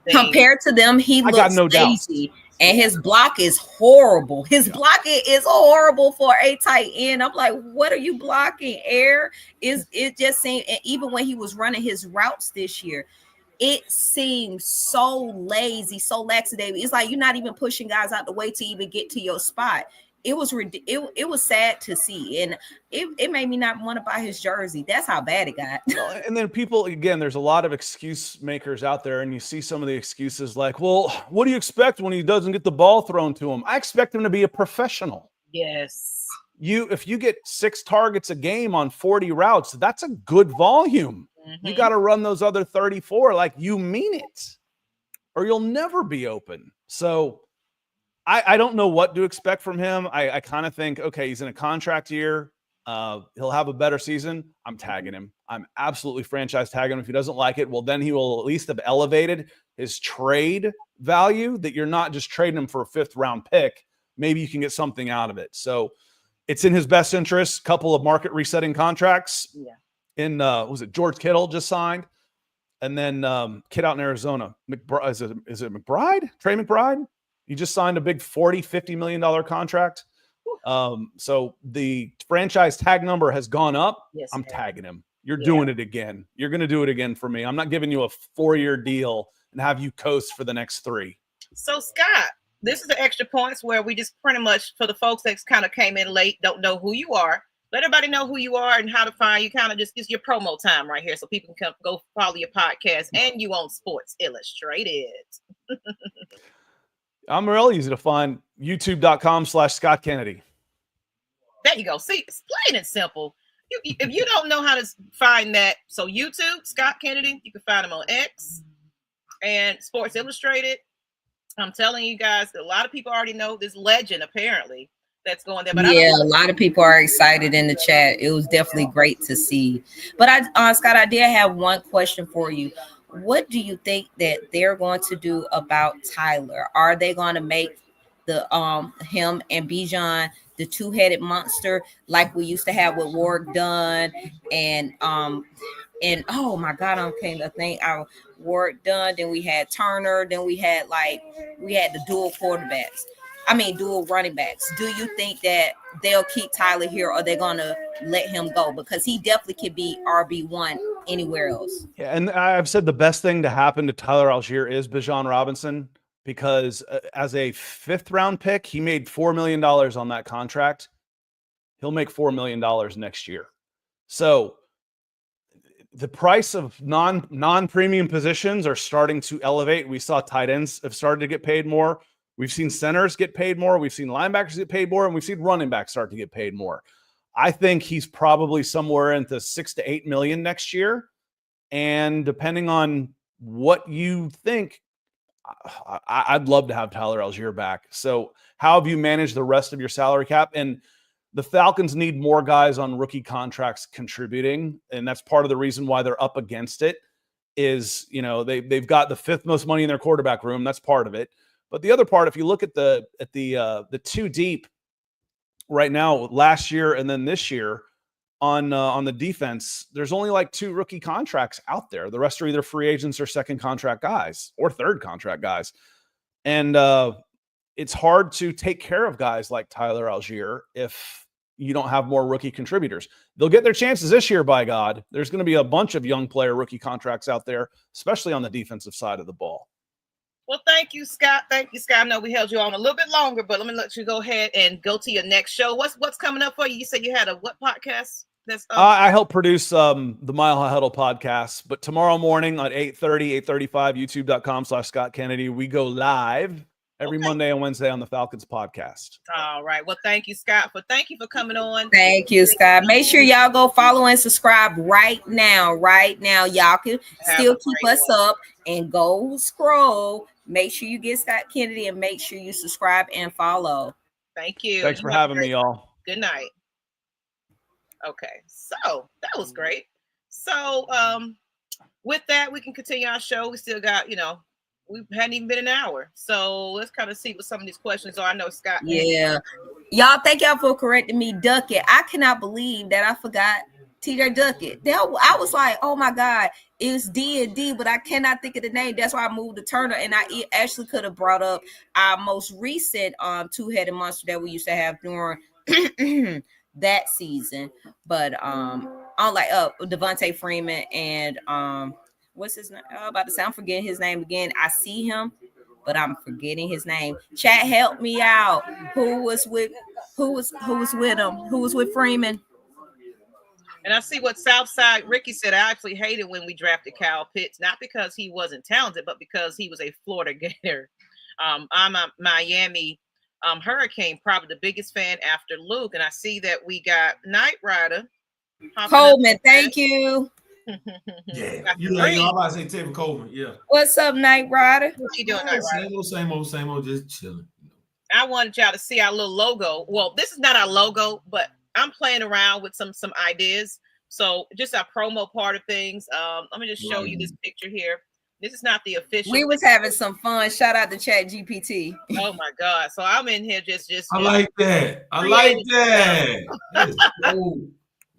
Compared to them, he looks lazy. And his block is horrible. His blocking is horrible for a tight end. I'm like, what are you blocking? Air it just seemed, and even when he was running his routes this year, it seemed so lazy, so lackadaisical. It's like you're not even pushing guys out the way to even get to your spot. It was sad to see, and it made me not want to buy his jersey. That's how bad it got. And then people, again, there's a lot of excuse makers out there, and you see some of the excuses like, well, what do you expect when he doesn't get the ball thrown to him? I expect him to be a professional. Yes. If you get 6 targets a game on 40 routes, that's a good volume. Mm-hmm. You got to run those other 34 like you mean it, or you'll never be open. So I don't know what to expect from him. I kind of think, okay, he's in a contract year. He'll have a better season. I'm tagging him. I'm absolutely franchise tagging him. If he doesn't like it, well, then he will at least have elevated his trade value, that you're not just trading him for a 5th round pick. Maybe you can get something out of it. So it's in his best interest. Couple of market resetting contracts. Yeah. Was it George Kittle just signed? And then kid out in Arizona. Is it McBride? Trey McBride? He just signed a big $40-50 million contract. So the franchise tag number has gone up. Yes, I'm tagging him. You're doing it again. You're going to do it again for me. I'm not giving you a 4-year deal and have you coast for the next 3. So, Scott, this is the extra points where we just pretty much, for the folks that kind of came in late, don't know who you are. Let everybody know who you are and how to find you. Kind of just your promo time right here so people can go follow your podcast and you on Sports Illustrated. I'm real easy to find. YouTube.com/Scott Kennedy. There you go. See, it's plain and simple. If you don't know how to find that, so YouTube, Scott Kennedy, you can find him on X and Sports Illustrated. I'm telling you guys, a lot of people already know this legend, apparently, that's going there. But a lot of people are excited in the chat. It was definitely great to see. But Scott, I did have one question for you. What do you think that they're going to do about Tyler? Are they going to make the him and Bijan the 2-headed monster like we used to have with Warrick Dunn and oh my God, I can't think our Warrick Dunn. Then we had Turner. Then we had the dual running backs. Do you think that they'll keep Tyler here, or they're going to let him go? Because he definitely could be RB1 anywhere else. Yeah, and I've said the best thing to happen to Tyler Algier is Bijan Robinson, because as a 5th round pick, he made $4 million on that contract. He'll make $4 million next year. So the price of non-premium positions are starting to elevate. We saw tight ends have started to get paid more. We've seen centers get paid more. We've seen linebackers get paid more, and we've seen running backs start to get paid more. I think he's probably somewhere into 6 to 8 million next year. And depending on what you think, I'd love to have Tyler Algier back. So how have you managed the rest of your salary cap? And the Falcons need more guys on rookie contracts contributing. And that's part of the reason why they're up against it is, you know, they've got the 5th most money in their quarterback room. That's part of it. But the other part, if you look at the 2 deep right now, last year and then this year on the defense, there's only like 2 rookie contracts out there. The rest are either free agents or second contract guys or third contract guys. And it's hard to take care of guys like Tyler Algier if you don't have more rookie contributors. They'll get their chances this year, by God. There's going to be a bunch of young player rookie contracts out there, especially on the defensive side of the ball. Well, thank you, Scott. Thank you, Scott. I know we held you on a little bit longer, but let me let you go ahead and go to your next show. What's coming up for you? You said you had a what podcast? I help produce the Mile High Huddle podcast, but tomorrow morning at 8:30, 8:35, youtube.com/Scott Kennedy, we go live every Monday and Wednesday on the Falcons podcast. All right. Well, thank you, Scott. Thank you for coming on. Thank you, Scott. Make sure y'all go follow and subscribe right now. Right now, y'all can still keep us up and go scroll. Make sure you get Scott Kennedy and make sure you subscribe and follow. Thank you. Thanks for having me, y'all. Good night. Okay, so that was great. So with that, we can continue our show. We still got, we hadn't even been an hour. So let's kind of see what some of these questions are. I know Scott. Yeah. Y'all, thank y'all for correcting me, Duckett. I cannot believe that I forgot TJ Duckett. I was like, oh my God, it's D&D, but I cannot think of the name. That's why I moved to Turner, and I actually could have brought up our most recent two-headed monster that we used to have during that season. But unlike Devontae Freeman and what's his name? I'm about to say I'm forgetting his name again. I see him, but I'm forgetting his name. Chat, help me out. Who was with him? Who was with Freeman? And I see what Southside Ricky said. I actually hated when we drafted Kyle Pitts, not because he wasn't talented, but because he was a Florida Gator. I'm a Miami Hurricane, probably the biggest fan after Luke. And I see that we got Knight Rider. Coleman, thank you. Yeah, I'm about to say Tevin Coleman. Yeah. What's up, Knight Rider? What you doing, Knight Rider? Same old, just chilling. I wanted y'all to see our little logo. Well, this is not our logo, but I'm playing around with some ideas. So just our promo part of things. Let me just show you this picture here. This is not the official. We was having some fun. Shout out to Chat GPT. Oh my God. So I'm in here just I like that. I like that. That is cool.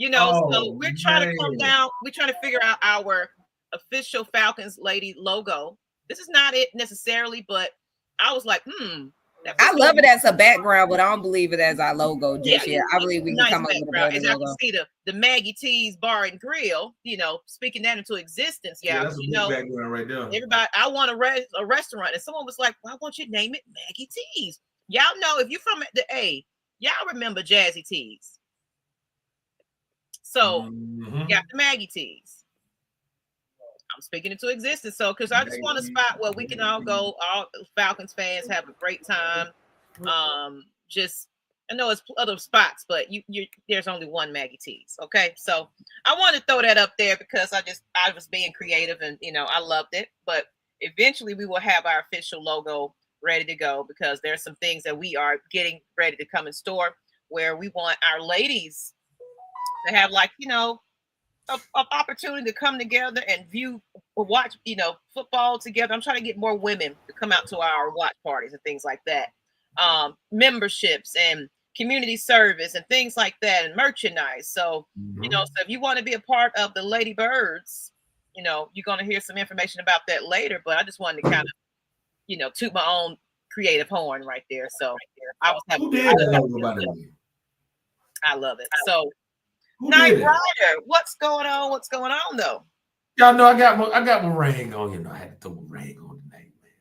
So we're trying to come down. We're trying to figure out our official Falcons lady logo. This is not it necessarily, but I was like, I love it as a background, but I don't believe it as our logo just yet. I believe we can nice come up with a better logo. I can see the Maggie T's Bar and Grill, speaking that into existence. Yeah, that's a big background right there. Everybody, I want a restaurant, and someone was like, "Why won't you name it Maggie T's?" Y'all know if you're from the A, y'all remember Jazzy T's. So you got the Maggie T's. I'm speaking into existence. So, because I just want a spot where we can all go, all Falcons fans have a great time. I know it's other spots, but there's only one Maggie T's. Okay. So I want to throw that up there because I was being creative and, I loved it, but eventually we will have our official logo ready to go because there's some things that we are getting ready to come in store where we want our ladies to have an opportunity to come together and view or watch, football together. I'm trying to get more women to come out to our watch parties and things like that. Memberships and community service and things like that and merchandise. So, so if you want to be a part of the Lady Birds, you're going to hear some information about that later, but I just wanted to kind of, toot my own creative horn right there. So I was having I love it. So Knight Rider, what's going on? What's going on though? Y'all know I got my ring on. I had to throw a ring on tonight, man.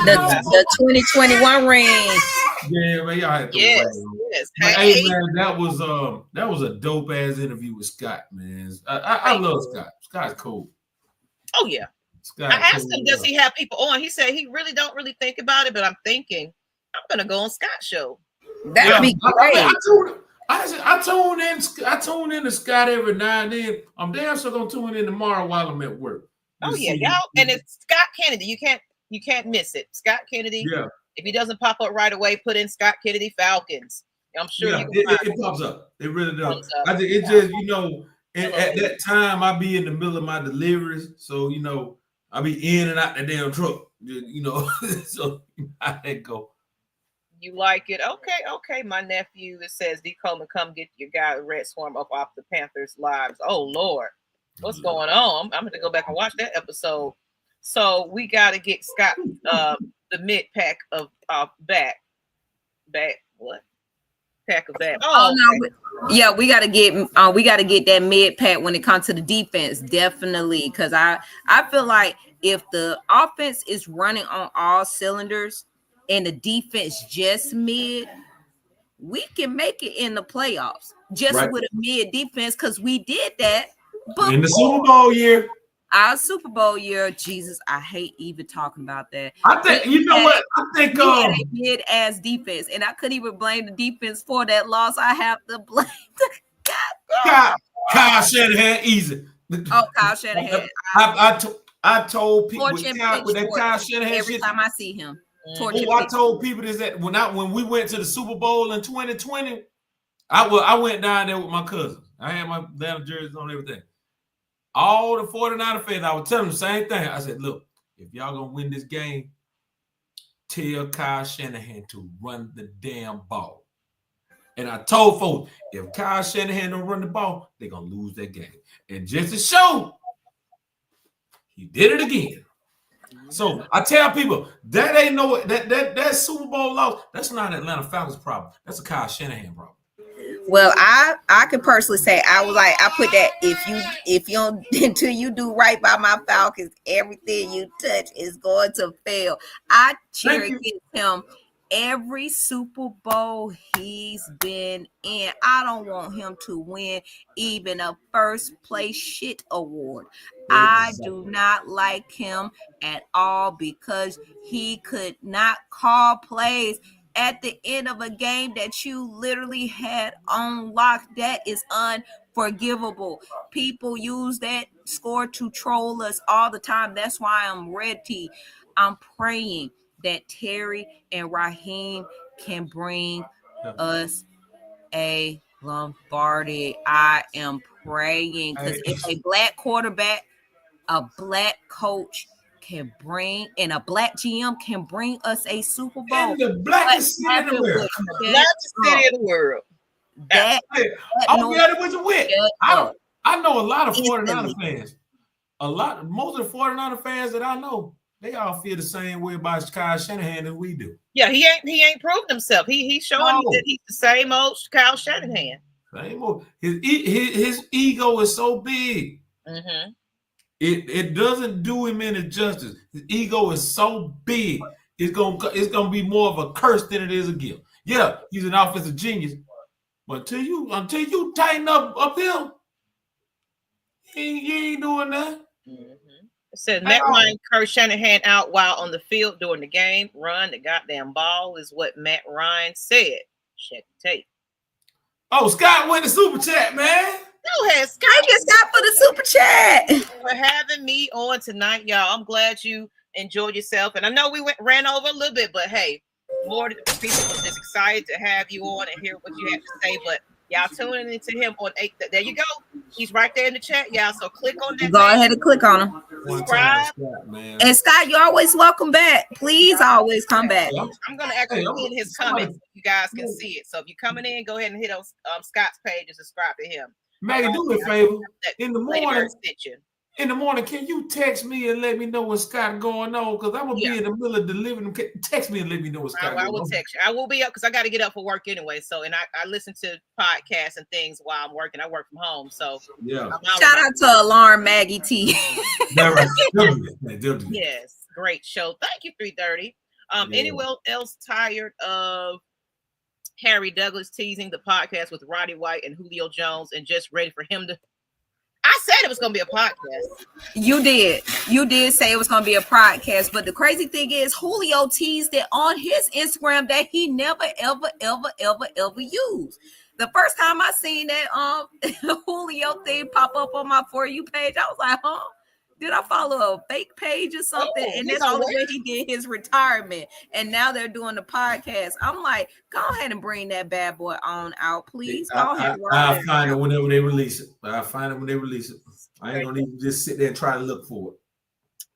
The 2021 ring. Yeah, man, y'all had to Yes. But, hey, man, that was a dope ass interview with Scott, man. I love Scott. Scott's cool. Oh yeah. I asked him, does he have people on? He said he really don't really think about it, but I'm thinking I'm gonna go on Scott's show. That'd be great. I tune in to Scott every now and then. I'm damn sure gonna tune in tomorrow while I'm at work. Oh yeah, y'all, and it's Scott Kennedy. You can't miss it. Scott Kennedy. Yeah. If he doesn't pop up right away, put in Scott Kennedy Falcons. I'm sure it pops up. It really does. I think it just, at that time I be in the middle of my deliveries, so I be in and out the damn truck. So I let go. You like it? Okay. My nephew, it says D. Coleman, come get your guy Red Swarm up off the Panthers lives. Oh Lord, what's going on? I'm gonna go back and watch that episode. So we got to get Scott the mid pack of back. What? Pack of back. Oh no, yeah, we gotta get that mid pack when it comes to the defense, definitely. Because I feel like if the offense is running on all cylinders and the defense just mid, we can make it in the playoffs just with a mid defense, because we did that in the Super Bowl year. Our Super Bowl year, Jesus, I hate even talking about that. I think we had a mid-ass defense, and I couldn't even blame the defense for that loss. I have to blame the Kyle Shanahan, easy. Oh, Kyle Shanahan. I told people with that Kyle Shanahan every time I see him. I told people is that when we went to the Super Bowl in 2020, I went down there with my cousin. I had my damn jerseys on, everything. All the 49er fans, I was telling them the same thing. I said, look, if y'all gonna win this game, tell Kyle Shanahan to run the damn ball. And I told folks, if Kyle Shanahan don't run the ball, they're gonna lose that game. And just to show, he did it again. So I tell people that ain't that Super Bowl loss, that's not an Atlanta Falcons problem. That's a Kyle Shanahan problem. Well, I could personally say I put that if you don't until you do right by my Falcons, everything you touch is going to fail. I cheer against him every Super Bowl he's been in. I don't want him to win even a first place shit award. I do not like him at all because he could not call plays at the end of a game that you literally had on lock. That is unforgivable. People use that score to troll us all the time. That's why I'm ready. I'm praying that Terry and Raheem can bring us a Lombardi. I am praying, because if a black quarterback, a black coach can bring, and a black GM can bring us a Super Bowl. And the blackest city in the world. Blackest city in the world. I'll be at it with the wit. I know a lot of 49er fans. Most of the 49er fans that I know, they all feel the same way about Kyle Shanahan as we do. Yeah, he ain't proved himself. He's showing me that he's the same old Kyle Shanahan. Same old. His ego is so big. Mm-hmm. It doesn't do him any justice. His ego is so big. It's gonna be more of a curse than it is a gift. Yeah, he's an offensive genius, but until you tighten up him, you ain't doing that. Mm-hmm. It said Matt Ryan cursed Shanahan out while on the field during the game. Run the goddamn ball is what Matt Ryan said. Check the tape. Oh, Scott went to Super Chat, man. Go ahead, Scott. Thank you, Scott, for the Super Chat. For having me on tonight, y'all. I'm glad you enjoyed yourself. And I know we ran over a little bit, but hey, more people were just excited to have you on and hear what you have to say. But y'all tuning into him on 8. There you go. He's right there in the chat, y'all. So click on that. Go ahead and click on him. Subscribe. And Scott, you're always welcome back. Please always come back. I'm going to actually put in his comments so you guys can see it. So if you're coming in, go ahead and hit on Scott's page and subscribe to him. Maggie, do me a favor. In the morning, in the morning, can you text me and let me know what's Scott going on? Because I'm gonna be in the middle of delivering. Text me and let me know what's Scott going on. I will text you. I will be up because I got to get up for work anyway. So, and I listen to podcasts and things while I'm working. I work from home, so yeah. Shout out to Alarm Maggie T. Right. Yes, great show. Thank you, 330. Anyone else tired of Harry Douglas teasing the podcast with Roddy White and Julio Jones and just ready for him to? I said it was going to be a podcast. You did say it was going to be a podcast, but the crazy thing is Julio teased it on his Instagram that he never, ever used. The first time I seen that Julio thing pop up on my For You page, I was like, huh? Did I follow a fake page or something? And that's all the way he did his retirement. And now they're doing the podcast. I'm like, go ahead and bring that bad boy on out, please. Go ahead. I'll find it whenever they release it. I'll find it when they release it. I ain't gonna even just sit there and try to look for it.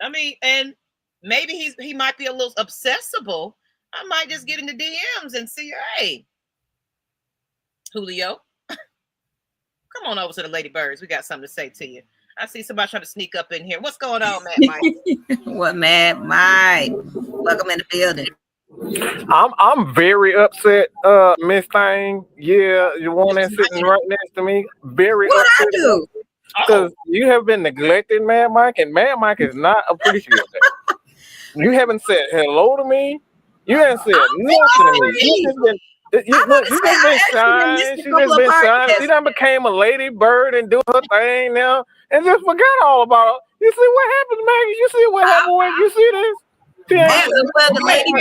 I mean, and maybe he might be a little obsessible. I might just get in the DMs and see, hey, Julio, come on over to the Lady Birds. We got something to say to you. I see somebody trying to sneak up in here. What's going on, Matt Mike? What, Matt Mike? Welcome in the building. I'm very upset, Miss Thing. Yeah, the one that's sitting right next to me. Very what upset. I do? Because you have been neglecting Mad Mike, and Mad Mike is not appreciative. You haven't said hello to me. You haven't said nothing to me. You just been shy. She just been shy. She done became a lady bird and do her thing now, and just forgot all about her. You see what happened, Maggie? You see what happened when you see this? Well, the Lady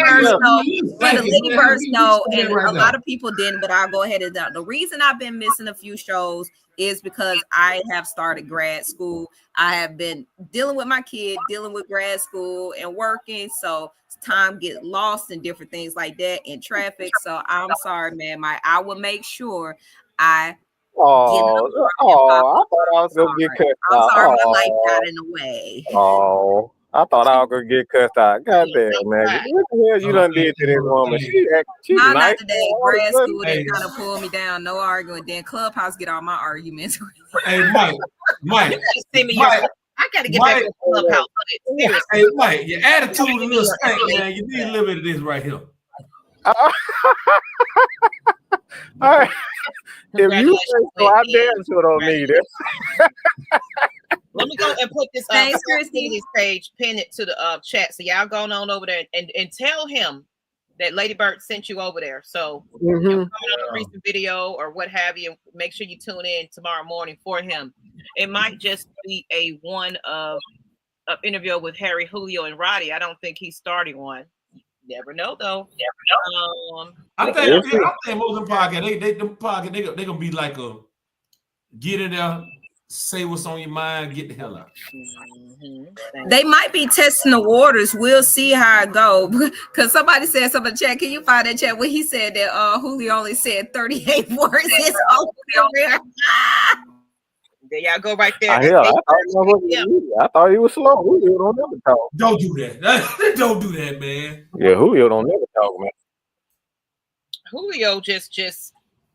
Birds know, and a lot of people didn't, but I'll go ahead and down. The reason I've been missing a few shows is because I have started grad school. I have been dealing with my kid, dealing with grad school and working, so time get lost in different things like that in traffic. So I'm sorry, man. I will make sure I. I thought I was gonna get cut out. I'm sorry, my life got in the way. I thought I was gonna get cussed out. God damn, man. What the hell you done did to this woman? She's not nice. today. Grad school, they kind of pull me down. No arguing. Then Clubhouse get all my arguments. Hey, Mike. I got to get back to Clubhouse. Hey, Mike, your attitude is a little stank, man. You need a little bit of this right here. All right. If you say so, I damn sure don't need it. Let me go and put this page, pin it to the chat. So y'all going on over there and tell him that Lady Bird sent you over there. So coming on a recent video or what have you, make sure you tune in tomorrow morning for him. It might just be a one of interview with Harry, Julio, and Roddy. I don't think he's starting one. Never know though. I think most of them podcasts, they gonna be like a get in there, say what's on your mind, get the hell out. They might be testing the waters. We'll see how it go. Because somebody said something in the chat. Can you find that chat where he said that Julio only said 38 words? There y'all go right there. I thought he was slow. Julio don't never talk. Don't do that. Don't do that, man. Yeah, Julio don't never talk, man. Julio just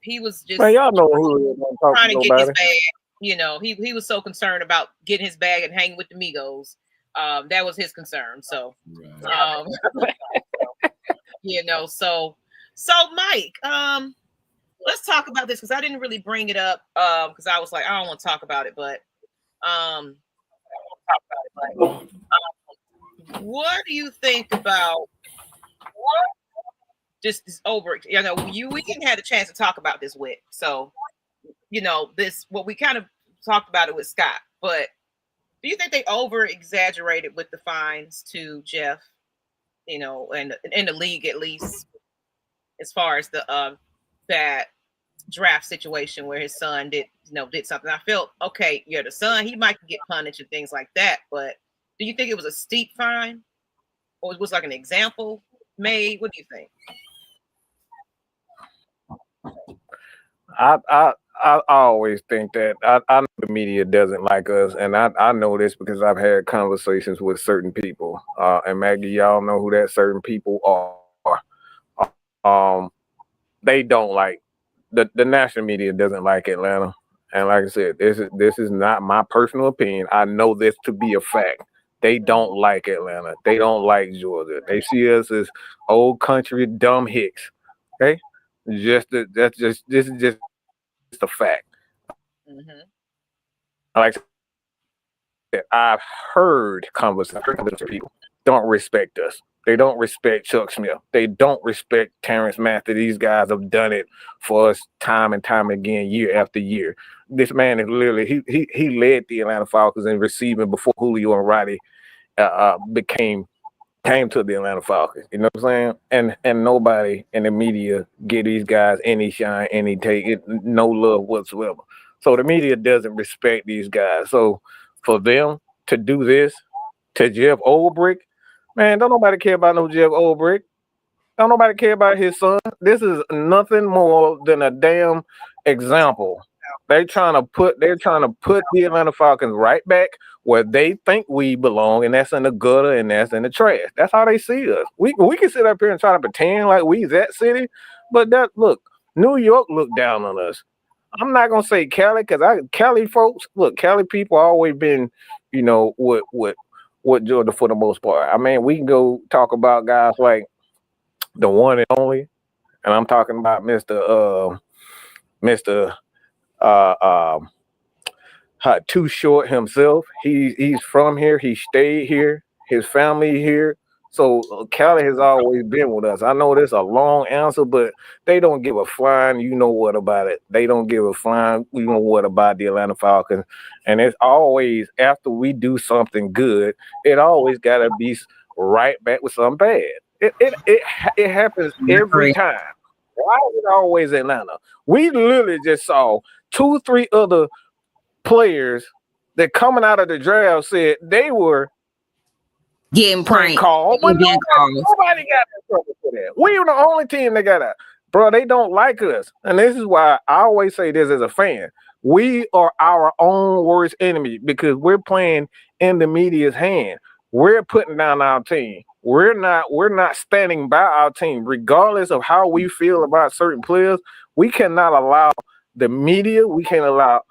he was just man, y'all know Julio don't talk trying to get his bag. You know, he was so concerned about getting his bag and hanging with the Migos. That was his concern. So you know, so Mike, let's talk about this because I didn't really bring it up because I was like, I don't want to talk about it, but what do you think about just this over? You know, we didn't have a chance to talk about this with, so you know, we kind of talked about it with Scott, but do you think they over exaggerated with the fines to Jeff, you know, and in the league at least, as far as the bad draft situation where his son did something? I felt okay, yeah, the son, he might get punished and things like that, but do you think it was a steep fine or it was like an example made? What do you think? I always think that I know the media doesn't like us, and I know this because I've had conversations with certain people. And Maggie, y'all know who that certain people are. They don't like the national media doesn't like Atlanta. And like I said, this is not my personal opinion. I know this to be a fact. They don't like Atlanta. They don't like Georgia. They see us as old country dumb hicks. Okay, this is just a fact. Mm-hmm. Like I said, I've heard conversations with people don't respect us. They don't respect Chuck Smith. They don't respect Terrence Matthew. These guys have done it for us time and time again, year after year. This man is literally he led the Atlanta Falcons in receiving before Julio and Roddy came to the Atlanta Falcons. You know what I'm saying? And nobody in the media give these guys any shine, any take it, no love whatsoever. So the media doesn't respect these guys. So for them to do this to Jeff Olbrick, man, don't nobody care about no Jeff Olbrick. Don't nobody care about his son. This is nothing more than a damn example. They're trying to put the Atlanta Falcons right back where they think we belong, and that's in the gutter and that's in the trash. That's how they see us. We can sit up here and try to pretend like we that city, but New York looked down on us. I'm not gonna say Cali because Cali folks, Cali people always been, with Georgia for the most part. I mean, we can go talk about guys like the one and only, and I'm talking about Mr. Too Short himself. He's from here. He stayed here. His family here. So Cali has always been with us. I know that's a long answer, but they don't give a flying you know what about it. They don't give a flying you know what about the Atlanta Falcons. And it's always after we do something good, it always got to be right back with something bad. It happens every time. Why is it always Atlanta? We literally just saw 2-3 other players that coming out of the draft said they were getting pranked called, but nobody got in trouble for that. We were the only team that got out. Bro, they don't like us. And this is why I always say this as a fan. We are our own worst enemy because we're playing in the media's hand. We're putting down our team. We're not standing by our team. Regardless of how we feel about certain players, we cannot allow the media, we can't allow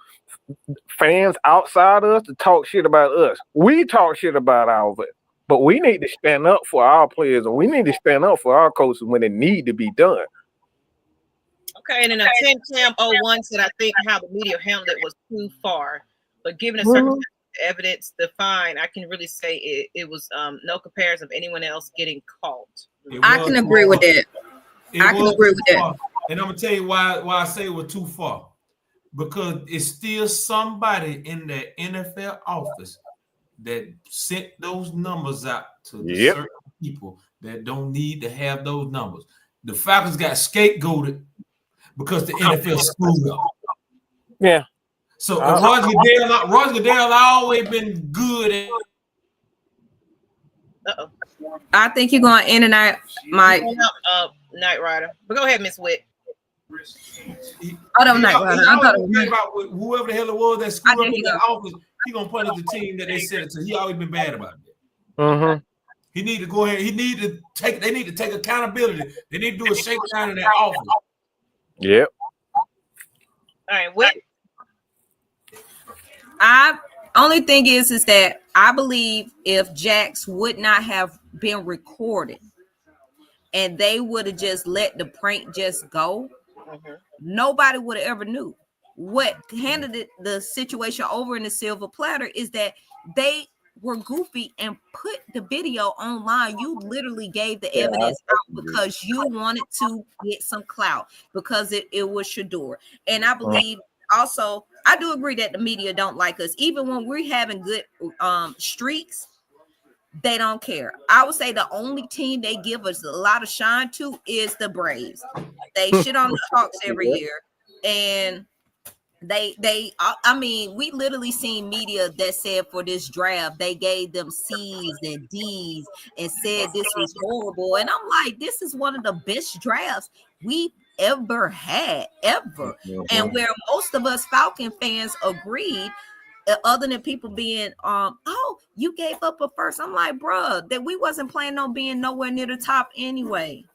fans outside us to talk shit about us. We talk shit about our of it. But we need to stand up for our players and we need to stand up for our coaches when it need to be done. Okay, and then Tim Cam 01 said, I think how the media handled it was too far. But given the circumstances, evidence, the fine, I can really say it was no comparison of anyone else getting caught. I can agree with that. I can agree with that. And I'm gonna tell you why I say it was too far. Because it's still somebody in the NFL office that sent those numbers out to the certain people that don't need to have those numbers. The Falcons got scapegoated because the NFL screwed up. Yeah. So Roger Goodell always been good. I think you're going in and out, Mike. Night Rider. But go ahead, Miss Witt. I don't know. About whoever the hell it was that screwed up in that office, he gonna punish the team that they sent it to. He always been bad about it. Mm-hmm. He need to go ahead. They need to take accountability. They need to do a shakedown in that office. Yep. All right, what? Only thing is that I believe if Jax would not have been recorded and they would have just let the prank just go, nobody would have ever knew. What handed the situation over in the silver platter is that they were goofy and put the video online. You literally gave the evidence out because you wanted to get some clout because it was Shador. And I believe also, I do agree that the media don't like us. Even when we're having good streaks, they don't care. I would say the only team they give us a lot of shine to is the Braves. They shit on the Hawks every year. And we literally seen media that said for this draft, they gave them C's and D's and said this was horrible. And I'm like, this is one of the best drafts we've ever had, ever. And where most of us Falcon fans agreed, other than people being, oh, you gave up a first. I'm like, bruh, that we wasn't planning on being nowhere near the top anyway.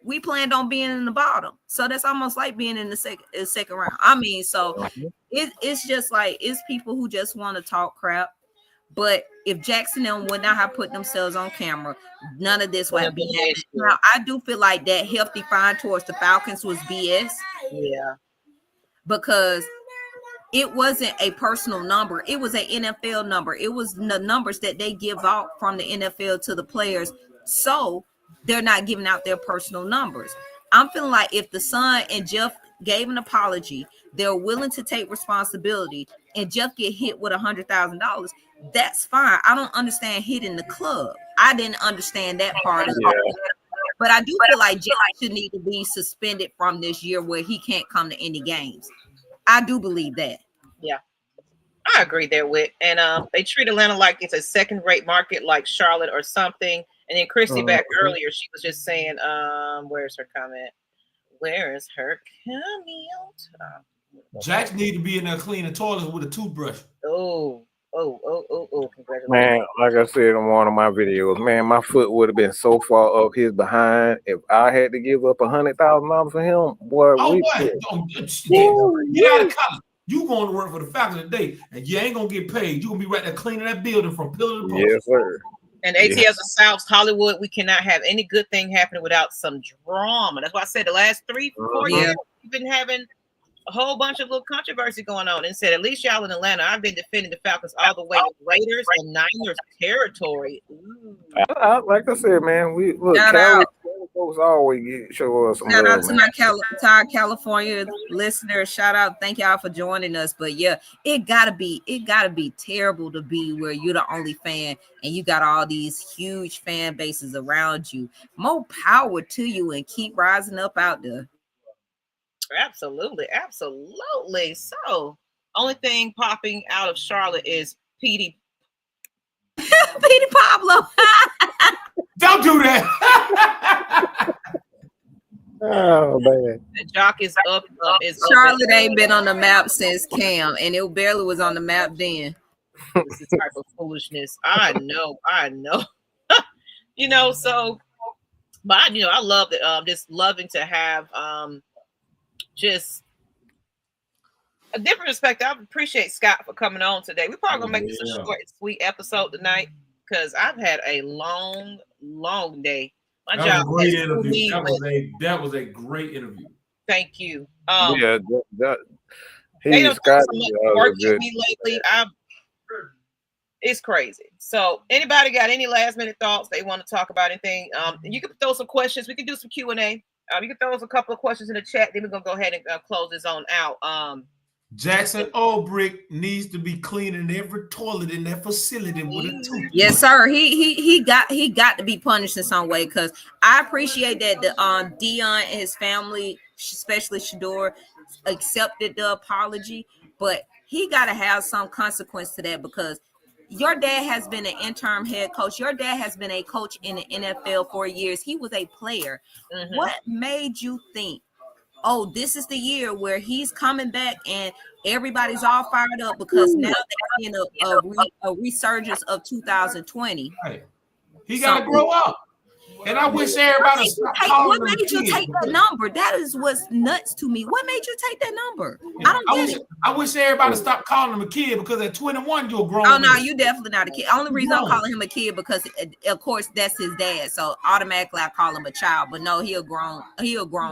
we planned on being in the bottom. So that's almost like being in the second round. I mean, so it's just like it's people who just want to talk crap. But if Jackson and would not have put themselves on camera, none of this would have been happening. Now, I do feel like that hefty fine towards the Falcons was BS. Yeah. Because it wasn't a personal number. It was an NFL number. It was the numbers that they give out from the NFL to the players. So they're not giving out their personal numbers. I'm feeling like if the Son and Jeff gave an apology, they're willing to take responsibility, and Jeff get hit with $100,000, that's fine. I don't understand hitting the club. I didn't understand that part of it. But I do feel like Jeff should need to be suspended from this year where he can't come to any games. I do believe that. Yeah, I agree there with. And they treat Atlanta like it's a second-rate market like Charlotte or something. And then Christy back earlier, she was just saying, where's her comment? Where is her comment? Jax need to be in there cleaning toilets with a toothbrush. Oh, congratulations. Man, like I said in one of my videos, man, my foot would have been so far up his behind if I had to give up $100,000 for him. Boy, get out of college. You going to work for the Falcons today, and you ain't gonna get paid. You gonna be right there cleaning that building from pillar to post. Yes, sir. And ATS of South Hollywood, we cannot have any good thing happening without some drama. That's why I said the last 3-4 years we've been having a whole bunch of little controversy going on. And said, at least y'all in Atlanta, I've been defending the Falcons all the way to Raiders and Niners territory. Like I said, man, we look. Folks always show us some shout love, out to our California listeners. Shout out, thank y'all for joining us. But yeah, it gotta be terrible to be where you're the only fan and you got all these huge fan bases around you. More power to you and keep rising up out there. Absolutely. So, only thing popping out of Charlotte is Petey Pablo. Don't do that. Oh man, the jock is up. Charlotte ain't been on the map since Cam, and it barely was on the map then. This is type of foolishness. I know. So, but I love that. Just loving to have just a different perspective. I appreciate Scott for coming on today. We're probably gonna make this a short and sweet episode tonight because I've had a long day. My job was a great interview. That was a great interview. Thank you. They don't so much work with me lately. It's crazy. So, anybody got any last minute thoughts they want to talk about anything? You can throw some questions. We can do some Q&A. You can throw us a couple of questions in the chat. Then we're gonna go ahead and close this on out. Jackson Ulbrich needs to be cleaning every toilet in that facility with a toothbrush. Yes, sir. He got to be punished in some way because I appreciate that the Dion and his family, especially Shador, accepted the apology, but he got to have some consequence to that because your dad has been an interim head coach. Your dad has been a coach in the NFL for years. He was a player. Mm-hmm. What made you think, oh, this is the year where he's coming back and everybody's all fired up because now they're in a resurgence of 2020. Right. He got to grow up. And I wish everybody stop calling what made you take that number? That is what's nuts to me. What made you take that number? Yeah. I don't get it. I wish everybody stopped calling him a kid because at 21 you're grown. Oh no, you definitely not a kid. Only reason I'm calling him a kid because of course that's his dad. So automatically I call him a child. But no, he a grown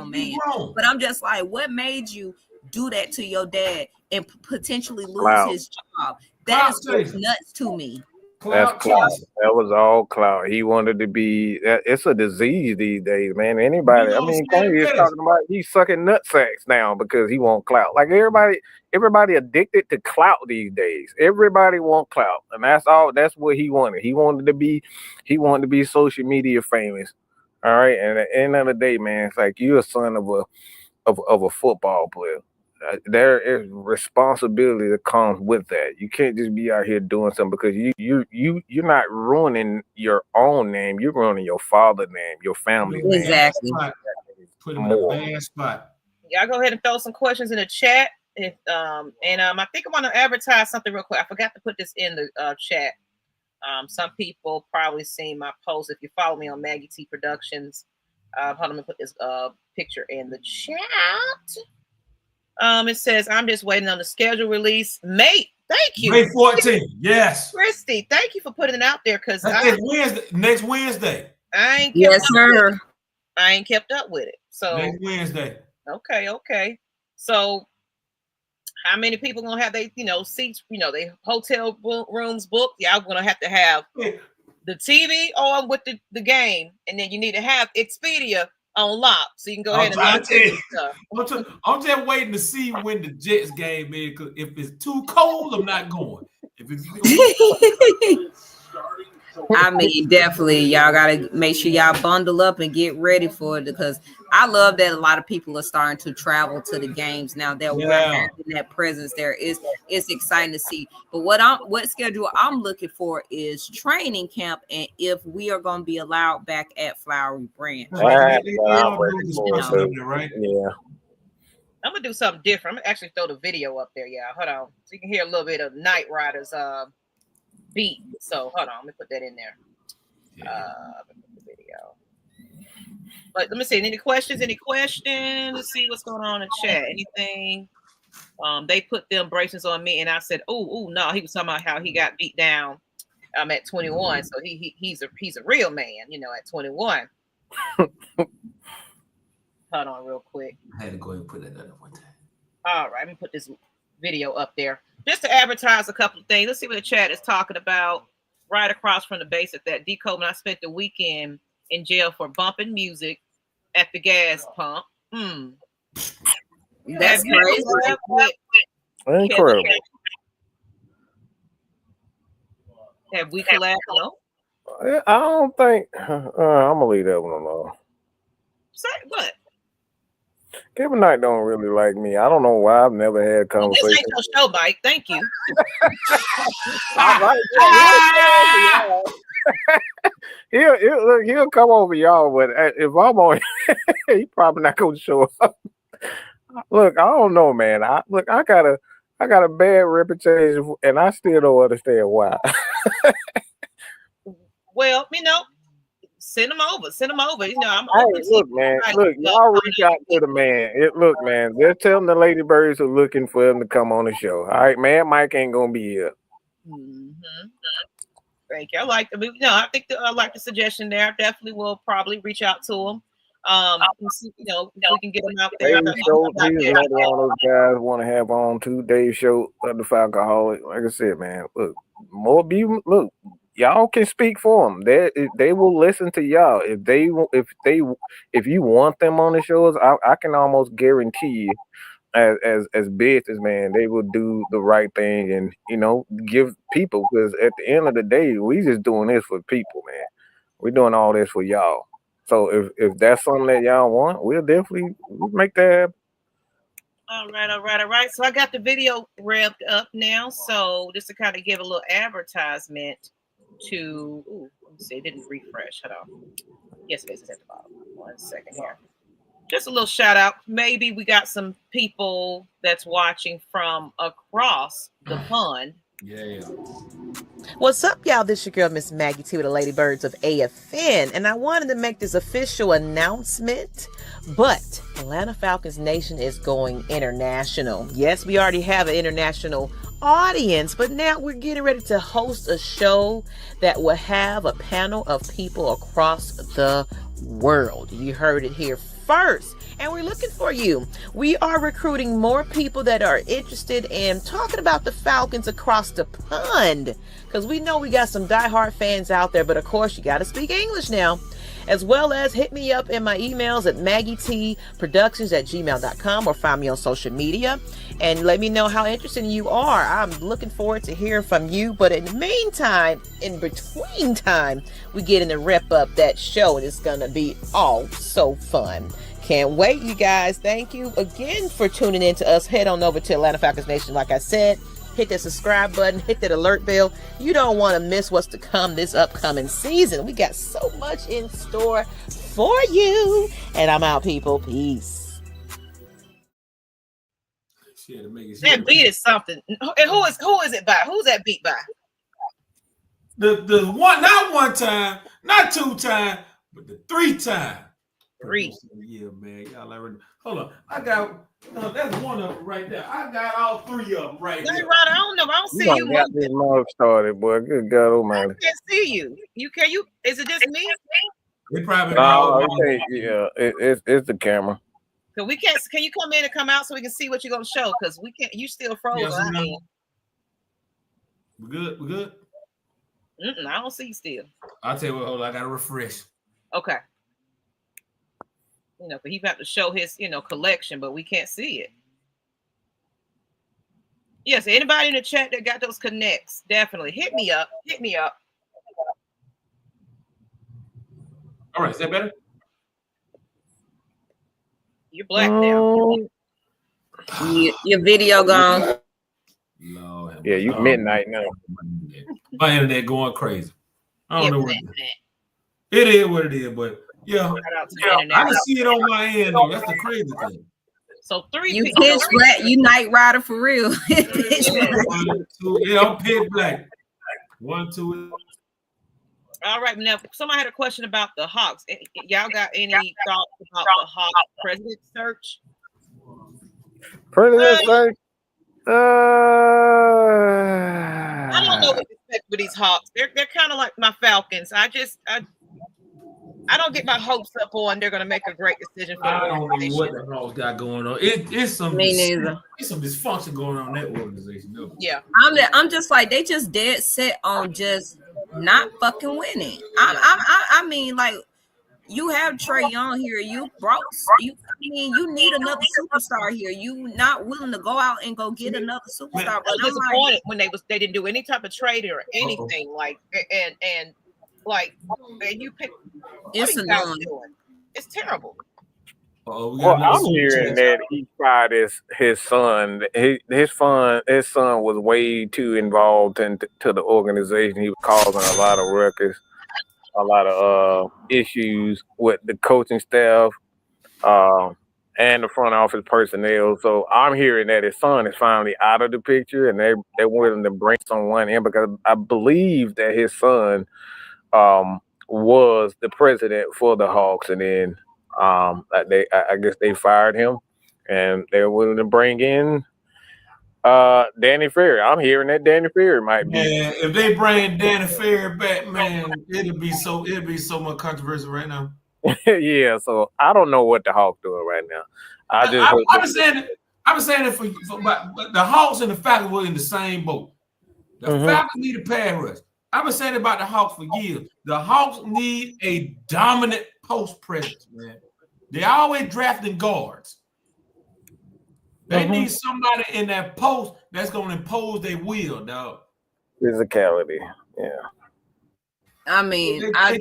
man. But I'm just like, what made you do that to your dad and potentially lose his job? That is what's nuts to me. That's clout. That was all clout. He wanted to be. It's a disease these days, man. Anybody. I mean, Kanye is talking about he's sucking nut sacks now because he want clout. Like everybody addicted to clout these days. Everybody want clout, and that's all. That's what he wanted. He wanted to be social media famous. All right, and at the end of the day, man, it's like you're a son of a football player. There is responsibility that comes with that. You can't just be out here doing something because you're not ruining your own name. You're ruining your father's name, your family's name. Exactly. Put him in a bad spot. Y'all go ahead and throw some questions in the chat. I think I want to advertise something real quick. I forgot to put this in the chat. Some people probably seen my post. If you follow me on Maggie T Productions, Hold on, let me put this picture in the chat. It says, I'm just waiting on the schedule release. Thank you. May 14th. Yes. Christy, thank you for putting it out there because next Wednesday. I ain't Yes, sir. I ain't kept up with it. So next Wednesday. Okay. So how many people gonna have they, seats, they hotel rooms booked? Y'all gonna have to have the TV on with the game, and then you need to have Expedia on lock so you can go ahead and I'm just waiting to see when the Jets game is, because if it's too cold, I'm not going. If it's I mean, definitely, y'all gotta make sure y'all bundle up and get ready for it, because I love that a lot of people are starting to travel to the games now that we're having that presence there. It's exciting to see. But what schedule I'm looking for is training camp, and if we are going to be allowed back at Flowery Branch. Right? Yeah. I'm gonna do something different. I'm gonna actually throw the video up there, y'all. Hold on, so you can hear a little bit of Night Riders beat. So hold on, let me put that in there. The video. But let me see. Any questions? Let's see what's going on in chat. Anything? They put them braces on me, and I said, "Oh, no." He was talking about how he got beat down. I'm at 21, so he's a real man, at 21. Hold on, real quick. I had to go ahead and put that up one time. All right, let me put this video up there just to advertise a couple of things. Let's see what the chat is talking about. Right across from the base at that D. Coleman, I spent the weekend in jail for bumping music at the gas pump. That's crazy. Incredible. Have we collabed? No. I don't think. I'm gonna leave that one alone. Say what? Kevin Knight don't really like me. I don't know why. I've never had conversations. This ain't your show, Mike. Thank you. He'll come over y'all, but if I'm on, he probably not gonna show up. Look, I don't know, man. I got a bad reputation, and I still don't understand why. Well, send them over. I'm look, man. Look, y'all reach out to the man. Look, man. Just tell them the Lady Birds are looking for him to come on the show. All right, man. Mike ain't gonna be here. Mm-hmm. Thank you. I like the I think I like the suggestion there. I definitely will probably reach out to him. We can get him out there. Dave Schultz, he's another one of those guys want to have on too. Dave Schultz of the Falcoholic. Like I said, man. Look, more people. Look. Y'all can speak for them. They will listen to y'all. If you want them on the shows, I can almost guarantee you, as businessman, they will do the right thing and give people, because at the end of the day, we just doing this for people, man. We're doing all this for y'all. So if that's something that y'all want, we'll definitely make that happen. All right. So I got the video revved up now. So just to kind of give a little advertisement to let me see, it didn't refresh. Hold on. Yes, it is. It's at the bottom. 1 second here. Just a little shout out. Maybe we got some people that's watching from across the pond. Yeah. What's up, y'all? This is your girl, Miss Maggie T, with the Lady Birds of AFN, and I wanted to make this official announcement. But Atlanta Falcons Nation is going international. Yes, we already have an international audience, but now we're getting ready to host a show that will have a panel of people across the world. You heard it here first, and we're looking for you. We are recruiting more people that are interested in talking about the Falcons across the pond, because we know we got some diehard fans out there, but of course you got to speak English now. As well as hit me up in my emails at maggietproductions@gmail.com, or find me on social media and let me know how interested you are. I'm looking forward to hearing from you. But in the meantime, in between time, we get to wrap up that show, and it's going to be all so fun. Can't wait, you guys. Thank you again for tuning in to us. Head on over to Atlanta Falcons Nation, like I said. Hit that subscribe button, hit that alert bell. You don't want to miss what's to come this upcoming season. We got so much in store for you. And I'm out, people. Peace. That beat is something. And who is it by? Who's that beat by? The one, not one time, not 2 times, but the 3 times. 3. Yeah, man. Y'all already. Hold on. I got. That's one of them right there. I got all 3 of them right No, here. right, I don't know. I don't You see done you. got this mug started, boy. Good God I Almighty. can't see you. You can you? Is it just me? They probably. No, it's the camera. Cause we can't. Can you come in and come out so we can see what you're gonna show? Cause we can't. You still froze. Yeah, I mean, we good. We good. I don't see you still. I'll tell you what. Hold on. I gotta refresh. Okay. You know, but he got to show his, collection, but we can't see it. Yes, anybody in the chat that got those connects, definitely hit me up. Hit me up. All right. Is that better? You're black now. Your video gone. Lord, Yeah, you midnight now. My internet going crazy. I don't Yeah, know what it is. What it is, but yeah, Shout out to the internet. I can see it on my end though. That's the crazy thing. So 3 You people. pitch black, you Night Rider for real. Yeah, 1, 2. Yeah, I'm pitch black. 1, 2. All right, now somebody had a question about the Hawks. Y'all got any thoughts about the Hawks president search? President search. I don't know what to expect with these Hawks. They're kind of like my Falcons. I don't get my hopes up on they're going to make a great decision for the I don't know organization. what the Hawks got going on. It's some Me neither. It's some dysfunction going on in that organization. Though. Yeah, I'm just like they just dead set on just not fucking winning. I mean, like you have Trae Young here. You need another superstar here. You not willing to go out and go get another superstar. I But was I'm disappointed when they didn't do any type of trade or anything and you pick. It's what are you guys annoying. doing? It's terrible. Well, I'm hearing that he fired his son. His son was way too involved into the organization. He was causing a lot of ruckus, a lot of issues with the coaching staff and the front office personnel. So I'm hearing that his son is finally out of the picture, and they're willing to bring someone in because I believe that his son was the president for the Hawks, and then I guess they fired him, and they're willing to bring in Danny Ferry. I'm hearing that Danny Ferry might be. Yeah, if they bring Danny Ferry back, man, it'll be so much controversy right now. Yeah, so I don't know what the Hawks doing right now. I've been saying it for but the Hawks and the Falcons were in the same boat. The Falcons need a pass rush. I've been saying about the Hawks for years. The Hawks need a dominant post presence, man. They always drafting guards. They need somebody in that post that's going to impose their will, dog. Physicality, yeah. I mean, They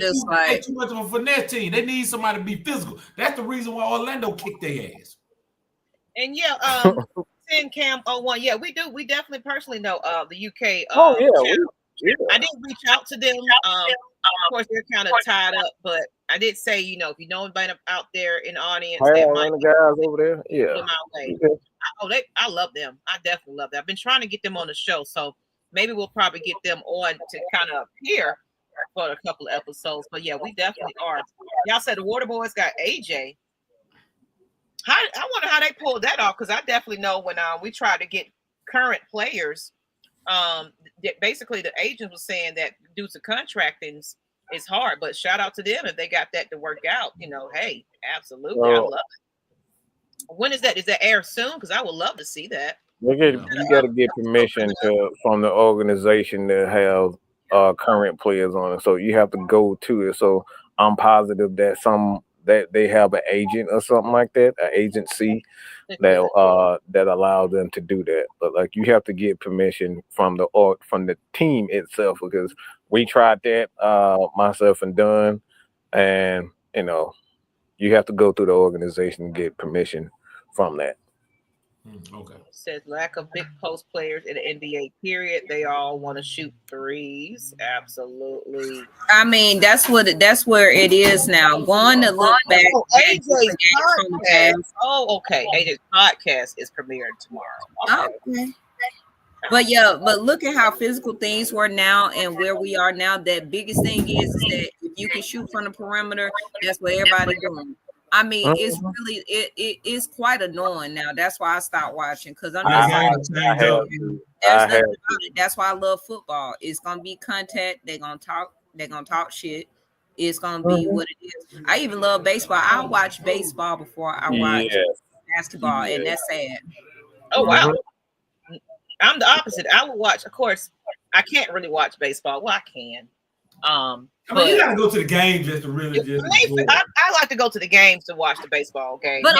too much of a finesse team. They need somebody to be physical. That's the reason why Orlando kicked their ass. And Sin Cam 01. Yeah, we do. We definitely personally know the UK. I did reach out to them. Of course, they're kind of tied up, but I did say, if you know anybody out there in the audience, that might the guys over there. Yeah. my way. I love them. I definitely love them. I've been trying to get them on the show, so maybe we'll probably get them on to kind of appear for a couple of episodes. But yeah, we definitely are. Y'all said the Water Boys got AJ. I wonder how they pulled that off, because I definitely know when we tried to get current players. Basically the agent was saying that due to contracting it's hard, but shout out to them if they got that to work out. Hey, absolutely. I love it. When is that? Is that air soon? Because I would love to see that. You got to get permission from the organization to have current players on it, so you have to go to it. So I'm positive that they have an agent or something like that, an agency that allows them to do that. But like, you have to get permission from the team itself, because we tried that, myself and Dunn, and you have to go through the organization and get permission from that. Okay. It says lack of big post players in the NBA period. They all want to shoot threes. Absolutely. I mean, that's where it is now. Going to look back. AJ's podcast. Oh, okay. AJ's podcast is premiering tomorrow. Okay. But look at how physical things were now and where we are now. That biggest thing is that if you can shoot from the perimeter, that's what everybody's doing. I mean, it's really it is quite annoying now. That's why I stopped watching because I'm just I like, have there's nothing about it. That's why I love football. It's gonna be contact. They're gonna talk shit. It's gonna be what it is. I even love baseball. I watch baseball before I watch basketball, and that's sad. Oh wow. I'm the opposite. I will watch, of course, I can't really watch baseball. Well, I can. I mean, you gotta go to the game just to really just. I like to go to the games to watch the baseball game. But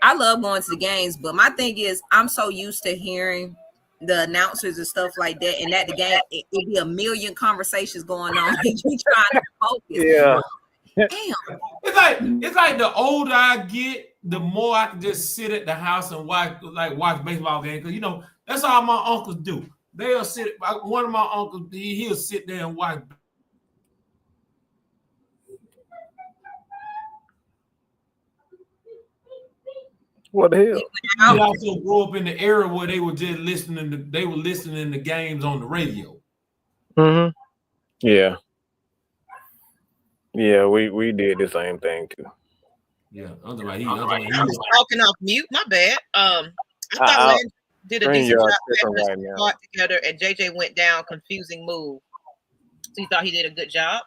I love going to the games. But my thing is, I'm so used to hearing the announcers and stuff like that, and at the game, it'd be a million conversations going on, and you trying to focus. Yeah. Damn. It's like the older I get, the more I can just sit at the house and watch baseball games. Because, you know, that's all my uncles do. They'll sit. One of my uncles, he'll sit there and watch. What the hell? They also grew up in the era where they were just listening to games on the radio. Mm-hmm. Yeah. Yeah, we did the same thing too. Yeah, I was talking off mute. My bad. I thought Lynn did a decent job together, and JJ went down. Confusing move. So you thought he did a good job?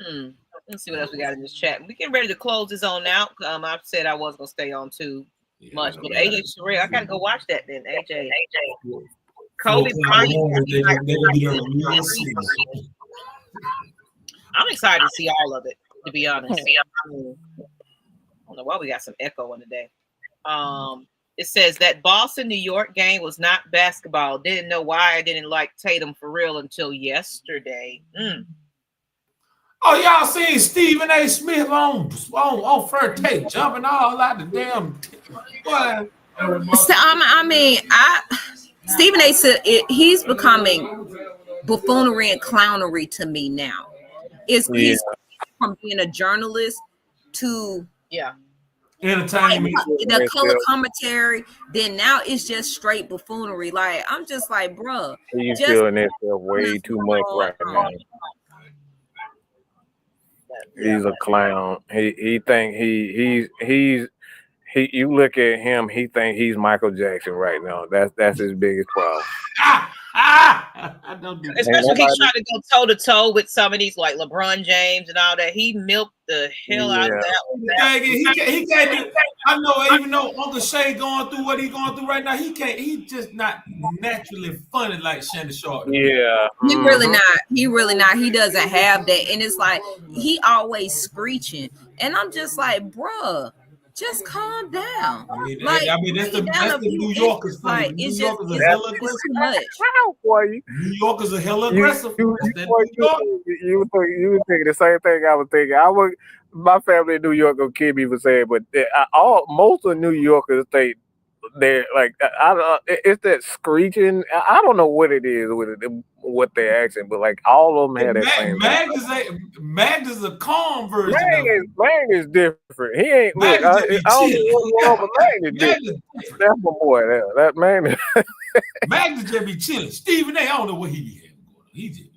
Okay. Let's see what else we got in this chat. We getting ready to close this on out. I said I was gonna stay on too much, but AJ Sherrill, I gotta go watch that then. AJ. Kobe Bryant. I'm excited to see all of it, to be honest. I don't know why we got some echo in today. It says that Boston New York game was not basketball. Didn't know why I didn't like Tatum for real until yesterday. Oh, y'all seen Stephen A. Smith on first take jumping all out the damn boy. So, I mean, Stephen A. said he's becoming buffoonery and clownery to me now. He's from being a journalist to entertainment, the color commentary. Then now it's just straight buffoonery. Like I'm just like, bruh, he's feeling himself way too much right now. He's a clown. He think he's you look at him, he think he's Michael Jackson right now. That's his biggest problem. I don't do that. Especially he's trying to go toe to toe with some of these like LeBron James and all that. He milked the hell out of that. He can't do. I know, even though Uncle Shay going through what he's going through right now, he can't. He's just not naturally funny like Shannon Sharp. Yeah, he really not. He really not. He doesn't have that, and it's like he always screeching, and I'm just like, bruh. Just calm down. I mean that's the New Yorkers. Like, New it's Yorkers just are hella too aggressive. much. New Yorkers are hella aggressive. You were thinking the same thing I was thinking. My family in New York gonna kill me for saying, but most of New Yorkers think they're like it's that screeching. I don't know what it is with it, what they're accent, but like all of them have that same. Mag is a calm version. Mag is different. He ain't. Look, I don't know what's wrong, but Mag is different. That's my boy. That man. Mag is just be chilling. Stephen A. I don't know what he be having. He just.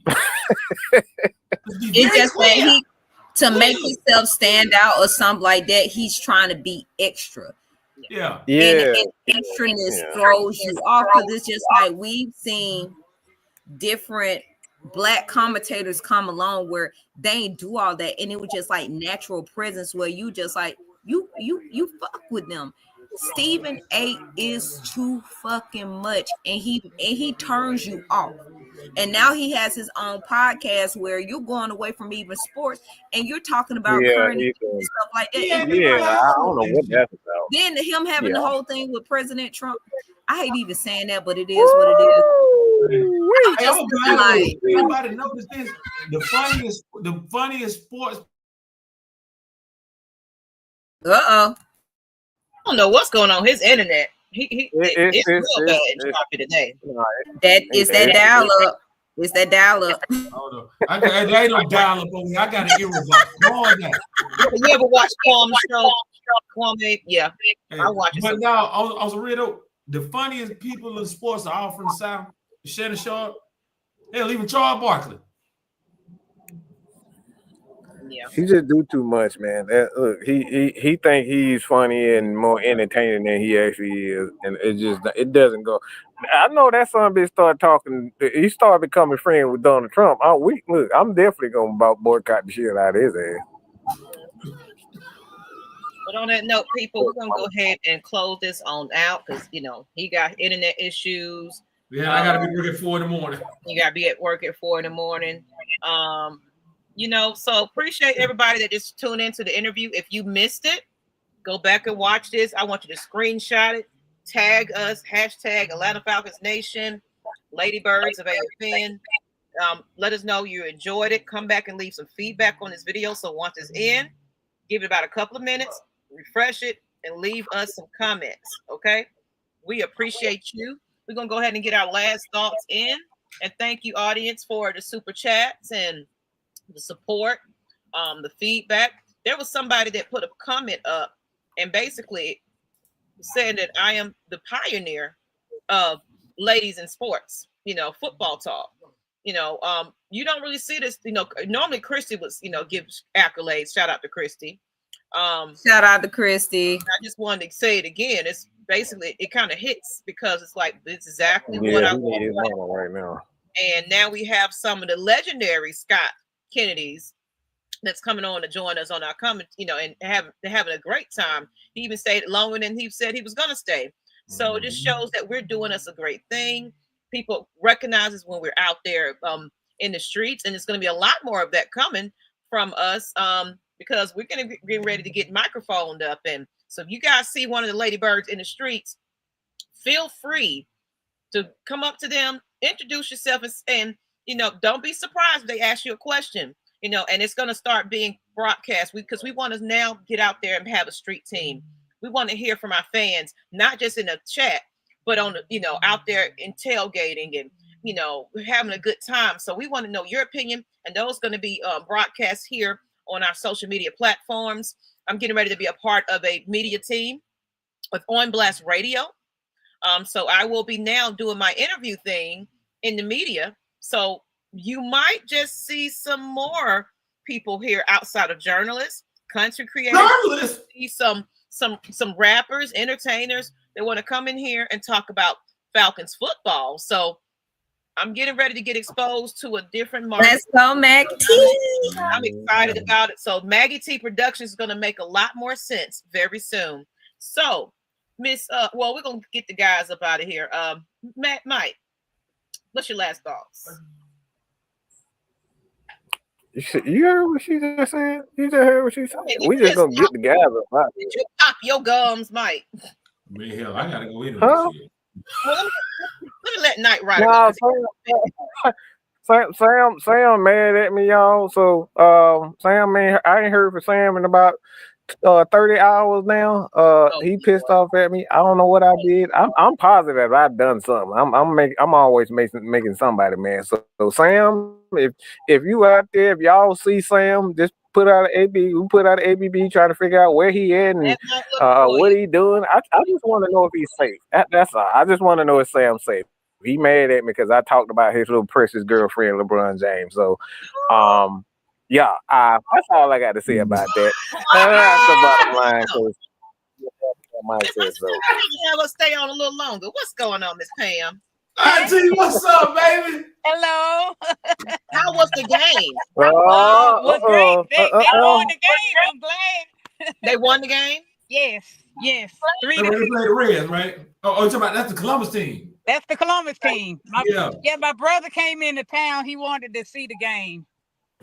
It's just that he to make himself stand out or something like that. He's trying to be extra. Yeah. And extraness throws you off because it's just like we've seen different black commentators come along where they ain't do all that, and it was just like natural presence where you just like you fuck with them. Stephen A is too fucking much, and he turns you off. And now he has his own podcast where you're going away from even sports and you're talking about current and stuff like that. I don't know what that's about. Then him having the whole thing with President Trump. I hate even saying that, but it is what it is. Everybody notice this. The funniest sports. I don't know what's going on. His internet. It's real bad and choppy today. It's that dial up. It's that dial up. Hold on. There ain't no dial up over here. I got an earbud. You ever watch Kwame? Yeah, I watch it. But now, on the real, the funniest people in sports are all from the South. Shannon Sharp. Hell, even Charles Barkley. Yeah. He just do too much, man. Look, he think he's funny and more entertaining than he actually is, and it doesn't go. I know that son bitch started talking. He started becoming friends with Donald Trump. I'm definitely gonna boycott the shit out of his ass. But on that note, people, we're gonna go ahead and close this on out because he got internet issues. Yeah, I gotta be working at 4 in the morning. You gotta be at work at 4 in the morning. So appreciate everybody that just tuned into the interview. If you missed it, go back and watch this. I want you to screenshot it, tag us, hashtag Atlanta Falcons Nation, Ladybirds of AFN. Let us know you enjoyed it. Come back and leave some feedback on this video. So once it's in, give it about a couple of minutes, refresh it, and leave us some comments. Okay? We appreciate you. We're gonna go ahead and get our last thoughts in. And thank you, audience, for the super chats and the support, the feedback. There was somebody that put a comment up and basically said that I am the pioneer of ladies in sports, football talk. You don't really see this, normally Christy was, give accolades. Shout out to Christy. Shout out to Christy. I just wanted to say it again. It's basically, it kind of hits because it's like, it's exactly what I want right now. And now we have some of the legendary Scott Kennedys that's coming on to join us on our comment, and having a great time. He even stayed longer than he said he was going to stay. So it just shows that we're doing us a great thing. People recognize us when we're out there in the streets, and it's going to be a lot more of that coming from us because we're going to get ready to get microphoned up. And so if you guys see one of the ladybirds in the streets, feel free to come up to them, introduce yourself, and don't be surprised if they ask you a question, and it's going to start being broadcast because we want to now get out there and have a street team. We want to hear from our fans, not just in the chat, but on the, out there in tailgating and, having a good time. So we want to know your opinion, and those going to be broadcast here on our social media platforms. I'm getting ready to be a part of a media team with On Blast Radio. So I will be now doing my interview thing in the media. So you might just see some more people here outside of journalists, country creators, see some rappers, entertainers that want to come in here and talk about Falcons football. So I'm getting ready to get exposed to a different market. Let's go, Maggie T. I'm excited about it. So Maggie T Productions is going to make a lot more sense very soon. So Miss, we're going to get the guys up out of here. Mike, what's your last thoughts? You heard what she just said? You just heard what she said? We just going to get the guys up. Did you pop your gums, Mike? Man, hell, I got to go in. Huh? Well, let me let Knight ride. No, Sam mad at me, y'all. So Sam, man, I ain't heard from Sam in about 30 hours now. He pissed off at me. I don't know what I did. I'm positive I've done something. I'm always making somebody mad. So Sam, if you out there, if y'all see Sam, just put out an ABB, trying to figure out where he at and what he doing. I just want to know if he's safe. That's all. I just want to know if Sam's safe. He mad at me because I talked about his little precious girlfriend, LeBron James. So, yeah, that's all I got to say about that. That's the bottom line. Have us stay on a little longer. What's going on, Miss Pam? Auntie, what's up, baby? Hello. How was the game? Was great. They won the game. I'm glad. They won the game? Yes. 3-2. They play the Reds, right? Oh, that's the Columbus team. That's the Columbus team. My brother came into town. He wanted to see the game.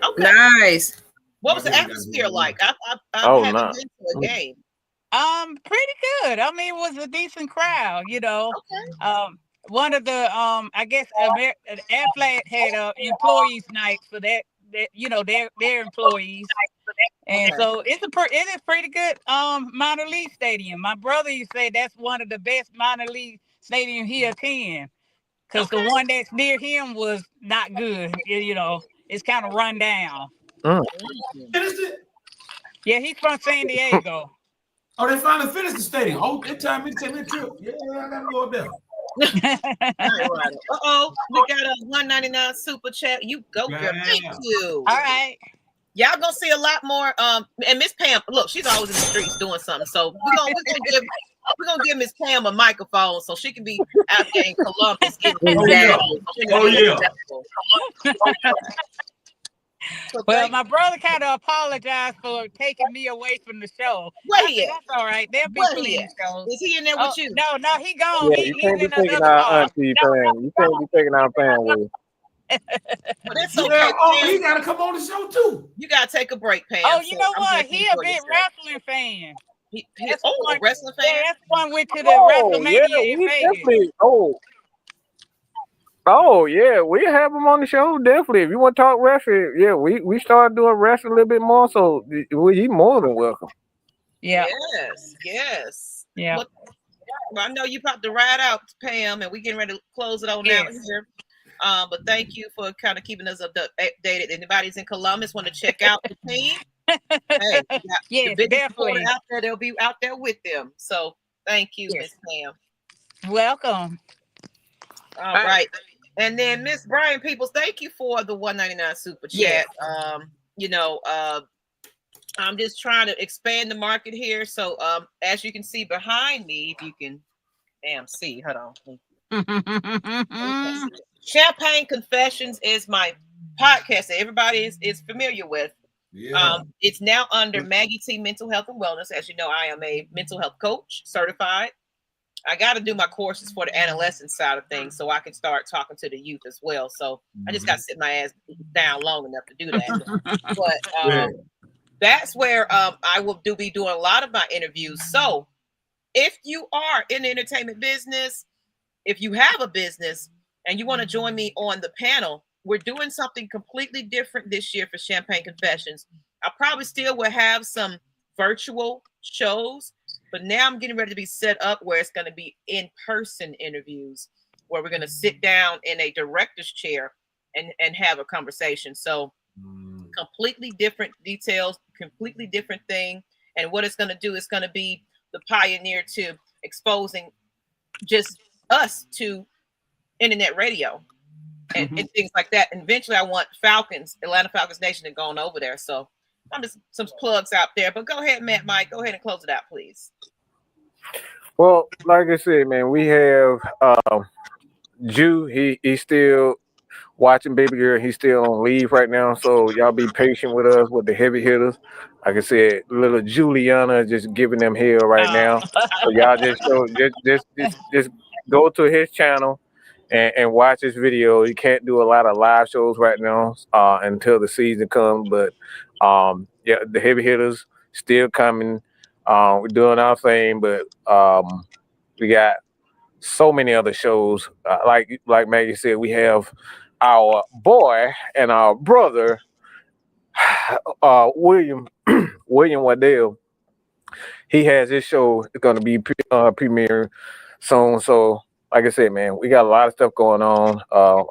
Okay. Nice. What was the atmosphere like? I haven't been to a game. Pretty good. I mean, it was a decent crowd, Okay. One of the I guess Aflac had employees night for that their employees, and so it is pretty good minor league stadium. My brother used to say that's one of the best minor league stadium he attend because the one that's near him was not good. It's kind of run down. Yeah, he's from San Diego. Oh, they finally finished the stadium. Oh, they time me to take me a trip. Yeah, I gotta go up there. We got a $1.99 super chat. You go, girl. Thank you. All right. y'all gonna see a lot more. And Miss Pam, look, she's always in the streets doing something. So we're gonna give Miss Pam a microphone so she can be out there in Columbus getting So well, my brother kind of apologized for taking me away from the show. That's all right. There'll be plenty shows. Is he in there with you? No, he gone. Yeah, you can't be taking our auntie fan. You can't be taking our fan with you. But it's okay. He gotta come on the show too. You gotta take a break, Pam. Oh, you know what? He a big wrestling fan. A wrestling fan. Yeah, that's one went to the WrestleMania in Vegas. Oh yeah, we have him on the show definitely. If you want to talk wrestling, yeah, we started doing wrestling a little bit more, so he's more than welcome. Yeah. Yes. Yeah. Well, I know you about to ride out, Pam, and we getting ready to close it on out here. But thank you for kind of keeping us updated. Anybody's in Columbus want to check out the team? Hey, yes, definitely. Out there, they'll be out there with them. So thank you, Miss Pam. Welcome. All right. And then Miss Brian Peoples, thank you for the $1.99 super chat. I'm just trying to expand the market here. So as you can see behind me, if you can see, hold on. Champagne Confessions is my podcast that everybody is familiar with. Yeah. It's now under Maggie T Mental Health and Wellness. As you know, I am a mental health coach, certified. I got to do my courses for the adolescent side of things so I can start talking to the youth as well. So I just got to sit my ass down long enough to do that. But that's where I will be doing a lot of my interviews. So if you are in the entertainment business, if you have a business and you want to join me on the panel, we're doing something completely different this year for Champagne Confessions. I probably still will have some virtual shows, but now I'm getting ready to be set up where it's going to be in-person interviews where we're going to sit down in a director's chair and have a conversation. So completely different details, completely different thing. And what it's going to do is going to be the pioneer to exposing just us to internet radio and things like that. And eventually I want Atlanta Falcons Nation to go on over there. So I'm just some plugs out there, but go ahead, Mike, go ahead and close it out, please. Well, like I said, man, we have Jew. He's still watching Baby Girl. He's still on leave right now, so y'all be patient with us with the heavy hitters. Like I said, little Juliana just giving them hell right now. So y'all just go to his channel and watch his video. He can't do a lot of live shows right now until the season comes, but the heavy hitters still coming. We're doing our thing, but we got so many other shows. Like Maggie said, we have our boy and our brother, William Waddell. He has his show. It's going to be premiere soon. So, like I said, man, we got a lot of stuff going on.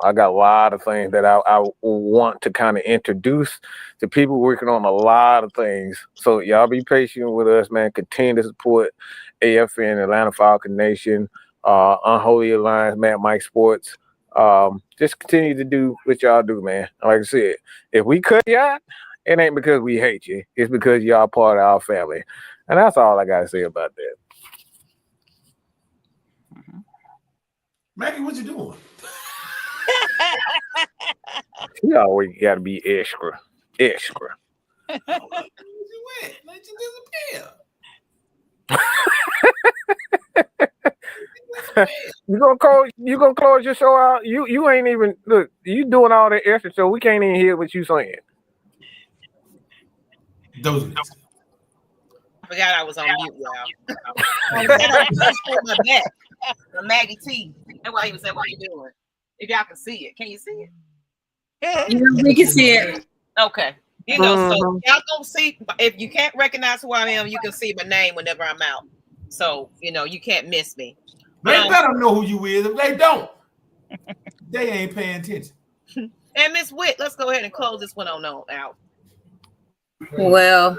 I got a lot of things that I want to kind of introduce to people working on a lot of things. So y'all be patient with us, man. Continue to support AFN, Atlanta Falcons Nation, Unholy Alliance, Mad Mike Sports. Just continue to do what y'all do, man. Like I said, if we cut y'all, it ain't because we hate you. It's because y'all part of our family. And that's all I got to say about that. Maggie, what you doing? You always got to be extra. Where you went? Let you disappear. You gonna close your show out? You ain't even look. You doing all that extra, so we can't even hear what you saying. I forgot I was on mute, y'all. My back. Maggie T. That's why he was saying, "What are you doing?" If y'all can see it, can you see it? Yeah, we can see it. Okay. So y'all gonna see. If you can't recognize who I am, you can see my name whenever I'm out. So you can't miss me. They better know who you is. If they don't, they ain't paying attention. And Miss Witt, let's go ahead and close this one on out. Well,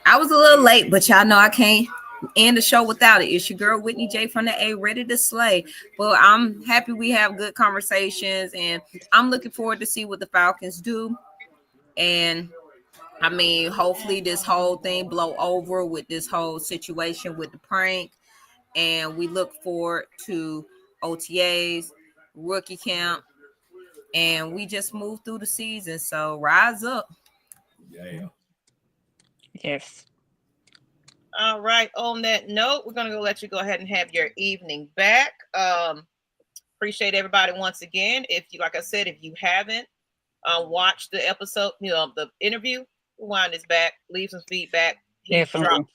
I was a little late, but y'all know I can't end the show without it. It's your girl Whitney J from the A, ready to slay. But I'm happy we have good conversations, and I'm looking forward to see what the Falcons do. And I mean, hopefully this whole thing blow over with this whole situation with the prank. And we look forward to OTAs, rookie camp, and we just move through the season. So rise up. Yeah. Yes. All right. On that note, we're gonna let you go ahead and have your evening back. Appreciate everybody once again. If you, like I said, if you haven't watched the episode, the interview, rewind is back. Leave some feedback. He dropped some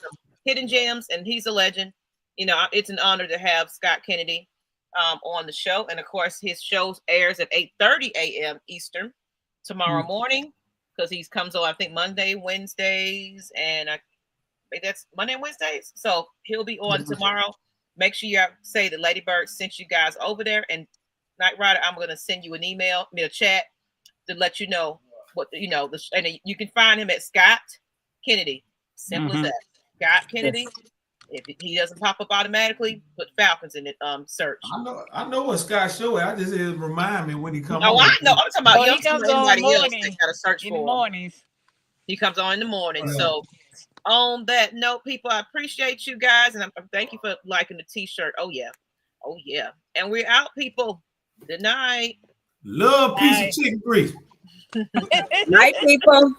hidden gems, and he's a legend. It's an honor to have Scott Kennedy on the show, and of course, his show airs at 8:30 a.m. Eastern tomorrow morning, because he comes on, I think, Monday, Wednesdays, and that's Monday and Wednesdays. So he'll be on tomorrow. Make sure you say that Lady Bird sent you guys over there. And Knight Rider, I'm going to send you an email, a chat to let you know what, and you can find him at Scott Kennedy. Simple as that. Scott Kennedy. Yes. If he doesn't pop up automatically, put Falcons in it. Search. I know what Scott show. I just remind me when he comes. Oh, I know. I'm talking about he comes on morning. Else got to search in for the mornings. He comes on in the morning. So on that note, people, I appreciate you guys, and thank you for liking the t-shirt. Oh yeah, and we're out, people. Good night. Love piece of chicken grease. Night, people.